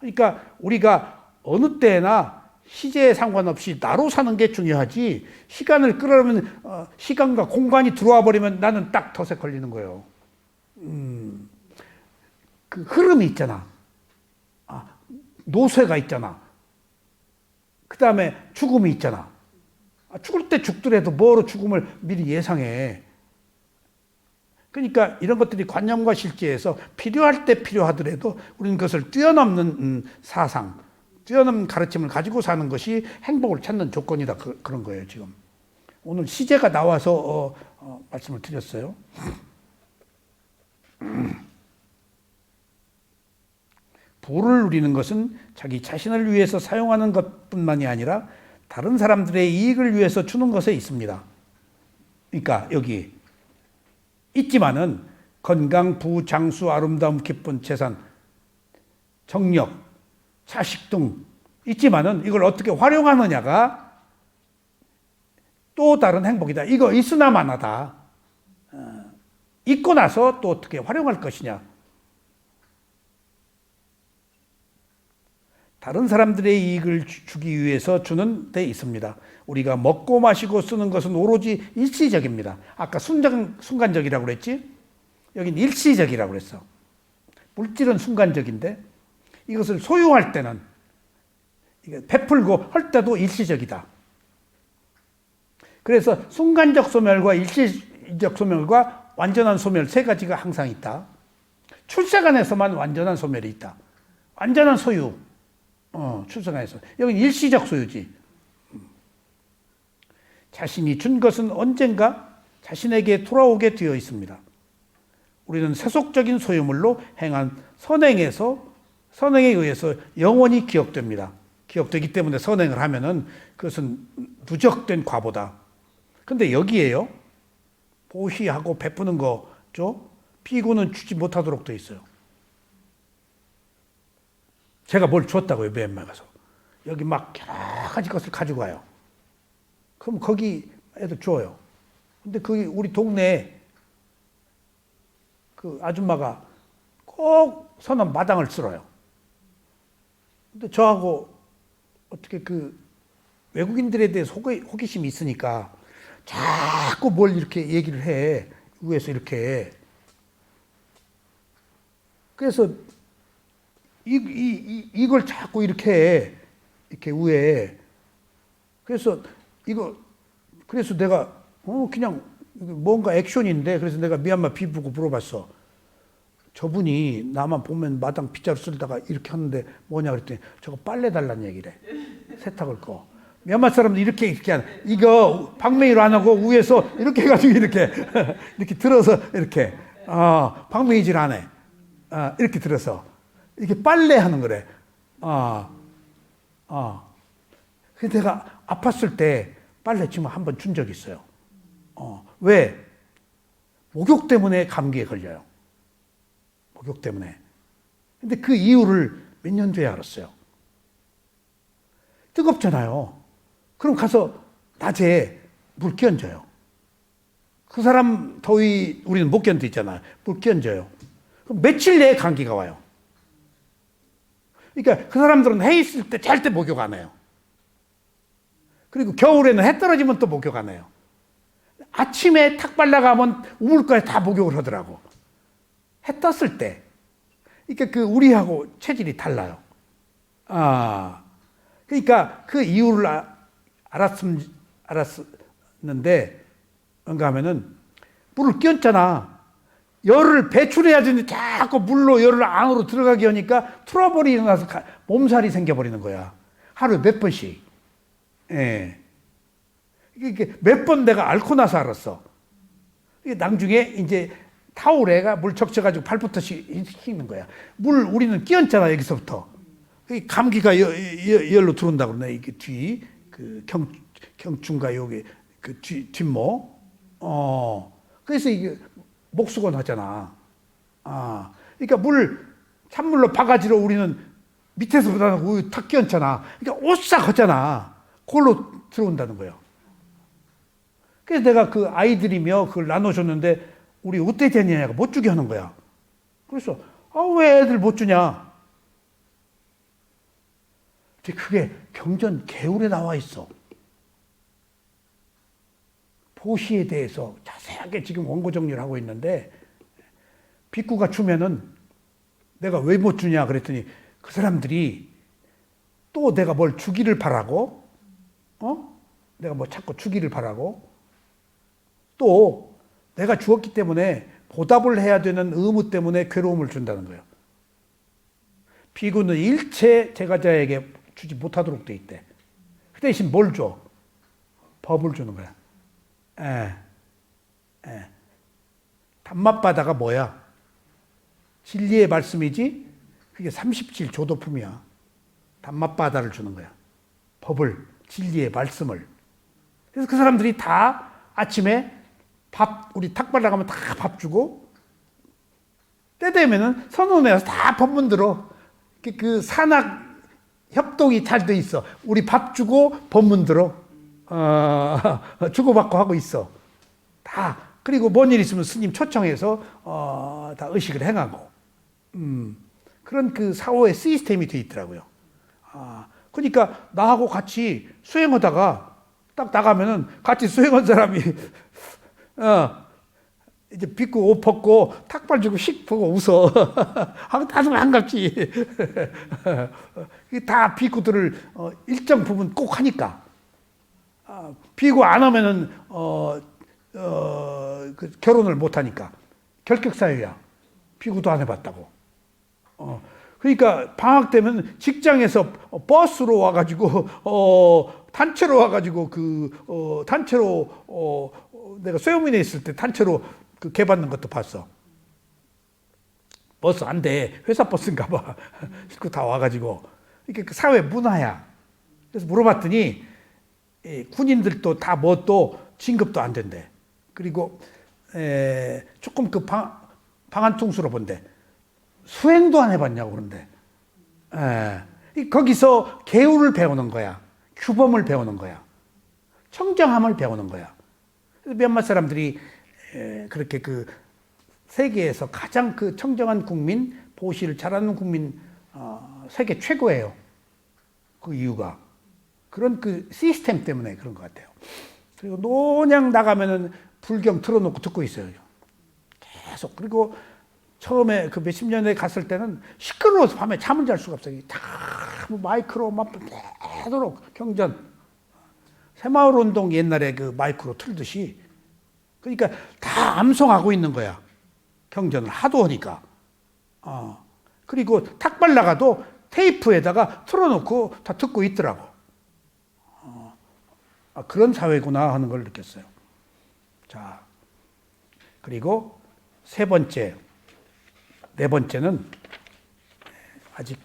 그러니까 우리가 어느 때나 시제에 상관없이 나로 사는 게 중요하지, 시간을 끌어오면 시간과 공간이 들어와 버리면 나는 딱 덫에 걸리는 거예요. 그 흐름이 있잖아. 노쇠가 있잖아. 그 다음에 죽음이 있잖아. 죽을 때 죽더라도 뭐로 죽음을 미리 예상해. 그러니까 이런 것들이 관념과 실제에서 필요할 때 필요하더라도 우리는 그것을 뛰어넘는 사상, 뛰어넘는 가르침을 가지고 사는 것이 행복을 찾는 조건이다. 그런 거예요, 지금. 오늘 시제가 나와서 말씀을 드렸어요. 부를 누리는 것은 자기 자신을 위해서 사용하는 것뿐만이 아니라 다른 사람들의 이익을 위해서 주는 것에 있습니다. 그러니까 여기 있지만은 건강, 부, 장수, 아름다움, 기쁜, 재산, 정력, 자식 등 있지만은 이걸 어떻게 활용하느냐가 또 다른 행복이다. 이거 있으나 마나다. 있고 나서 또 어떻게 활용할 것이냐. 다른 사람들의 이익을 주기 위해서 주는 데 있습니다. 우리가 먹고 마시고 쓰는 것은 오로지 일시적입니다. 아까 순간적이라고 그랬지? 여긴 일시적이라고 그랬어. 물질은 순간적인데 이것을 소유할 때는 베풀고 할 때도 일시적이다. 그래서 순간적 소멸과 일시적 소멸과 완전한 소멸 세 가지가 항상 있다. 출세간에서만 완전한 소멸이 있다. 완전한 소유. 출세간에서. 여긴 일시적 소유지. 자신이 준 것은 언젠가 자신에게 돌아오게 되어 있습니다. 우리는 세속적인 소유물로 행한 선행에 의해서 영원히 기억됩니다. 기억되기 때문에 선행을 하면은 그것은 누적된 과보다. 근데 여기에요. 보시하고 베푸는 거죠. 피고는 주지 못하도록 되어 있어요. 제가 뭘 줬다고요, 미얀마 가서. 여기 막 여러 가지 것을 가지고 와요. 그럼 거기 애들 줘요. 근데 거기 우리 동네에 그 아줌마가 꼭 서는 마당을 쓸어요. 근데 저하고 어떻게 그 외국인들에 대해서 호기심이 있으니까 자꾸 뭘 이렇게 얘기를 해. 위에서 이렇게. 그래서 이걸 자꾸 이렇게 해. 이렇게 위에. 그래서 내가 그냥 뭔가 액션인데 그래서 내가 미얀마 비보고 물어봤어. 저분이 나만 보면 마당 빗자루 쓸다가 이렇게 하는데 뭐냐 그랬더니 저거 빨래 달라는 얘기래. 세탁을 꺼. 몇몇 사람들 이렇게 하는. 이거 방맹이로 안 하고 위에서 이렇게 해가지고 이렇게 이렇게 들어서 이렇게 방맹이질 안 해. 이렇게 들어서 이렇게 빨래 하는 거래. 그래서 내가 아팠을 때 빨래 지금 한번 준 적이 있어요. 왜? 목욕 때문에 감기에 걸려요. 목욕 때문에. 근데 그 이유를 몇 년 뒤에 알았어요. 뜨겁잖아요. 그럼 가서 낮에 물 끼얹어요. 그 사람 더위 우리는 못 견디잖아요. 물 끼얹어요. 그럼 며칠 내에 감기가 와요. 그러니까 그 사람들은 해 있을 때 절대 목욕 안 해요. 그리고 겨울에는 해 떨어지면 또 목욕 안 해요. 아침에 탁 발라가면 우물가에 다 목욕을 하더라고. 해 떴을 때. 그러니까 그 우리하고 체질이 달라요. 그러니까 그 이유를 알았는데 뭔가 하면은 물을 끼얹잖아. 열을 배출해야 되는데 자꾸 물로 열을 안으로 들어가게 하니까 트러블이 일어나서 몸살이 생겨버리는 거야. 하루에 몇 번씩. 예. 이게 몇 번 내가 앓고 나서 알았어. 나중에 이제 타올에가 물 적셔가지고 발부터 식히는 거야. 물 우리는 끼얹잖아, 여기서부터. 감기가 열로 들어온다 그러네. 이게 뒤, 그 경충과 여기 그 뒷목. 그래서 이게 목수건 하잖아. 그러니까 찬물로 바가지로 우리는 밑에서보다는 우유 탁 끼얹잖아. 그러니까 오싹 하잖아. 그걸로 들어온다는 거예요. 그래서 내가 그 아이들이며 그걸 나눠줬는데 우리 어때 되냐가 못 주게 하는 거야. 그래서 왜 애들 못 주냐? 근데 그게 경전 개울에 나와 있어. 보시에 대해서 자세하게 지금 원고 정리를 하고 있는데 빅구가 주면은 내가 왜 못 주냐 그랬더니 그 사람들이 또 내가 뭘 주기를 바라고 내가 뭐 자꾸 주기를 바라고 또 내가 주었기 때문에 보답을 해야 되는 의무 때문에 괴로움을 준다는 거예요. 비구는 일체 제가자에게 주지 못하도록 돼 있대. 그 대신 뭘 줘? 법을 주는 거야. 단맛바다가 뭐야? 진리의 말씀이지? 그게 37조도품이야. 단맛바다를 주는 거야. 법을, 진리의 말씀을. 그래서 그 사람들이 다 아침에 우리 탁발 나가면 다 밥 주고, 때 되면은 선원에 와서 다 법문 들어. 그 산악 협동이 잘 돼 있어. 우리 밥 주고 법문 들어. 주고받고 하고 있어. 다. 그리고 뭔 일 있으면 스님 초청해서 다 의식을 행하고. 그런 그 사후의 시스템이 돼 있더라고요. 그러니까 나하고 같이 수행하다가 딱 나가면은 같이 수행한 사람이 이제 빗고 옷 벗고 탁발 주고 씩 보고 웃어. 다들 반갑지. 다 빗구들을 일정 부분 꼭 하니까. 비고 안 하면은 그 결혼을 못 하니까 결격사유야. 비구도 안 해봤다고. 그러니까 방학 되면 직장에서 버스로 와가지고 단체로 와가지고 단체로 내가 쇠우민에 있을 때 단체로 그 개받는 것도 봤어. 버스 안 돼. 회사 버스인가 봐. 그 다 와가지고 이게 그 사회 문화야. 그래서 물어봤더니 군인들도 다 뭐 또 진급도 안 된대. 그리고 조금 그 방한통수로 본대. 수행도 안 해봤냐고 그런데. 거기서 계율을 배우는 거야. 규범을 배우는 거야. 청정함을 배우는 거야. 그래서 몇몇 사람들이 그렇게 그 세계에서 가장 그 청정한 국민, 보시를 잘하는 국민 세계 최고예요. 그 이유가 그런 그 시스템 때문에 그런 것 같아요. 그리고 노냥 나가면은 불경 틀어놓고 듣고 있어요. 계속. 그리고 처음에 그 몇십 년에 갔을 때는 시끄러워서 밤에 잠을 잘 수가 없어요. 다 마이크로 막 되도록 경전. 새마을 운동 옛날에 그 마이크로 틀듯이. 그러니까 다 암송하고 있는 거야. 경전을 하도 하니까. 그리고 탁발 나가도 테이프에다가 틀어놓고 다 듣고 있더라고. 그런 사회구나 하는 걸 느꼈어요. 자, 그리고 세 번째, 네 번째는 아직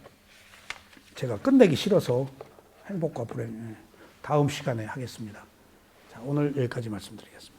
제가 끝내기 싫어서 행복과 불행 다음 시간에 하겠습니다. 자, 오늘 여기까지 말씀드리겠습니다.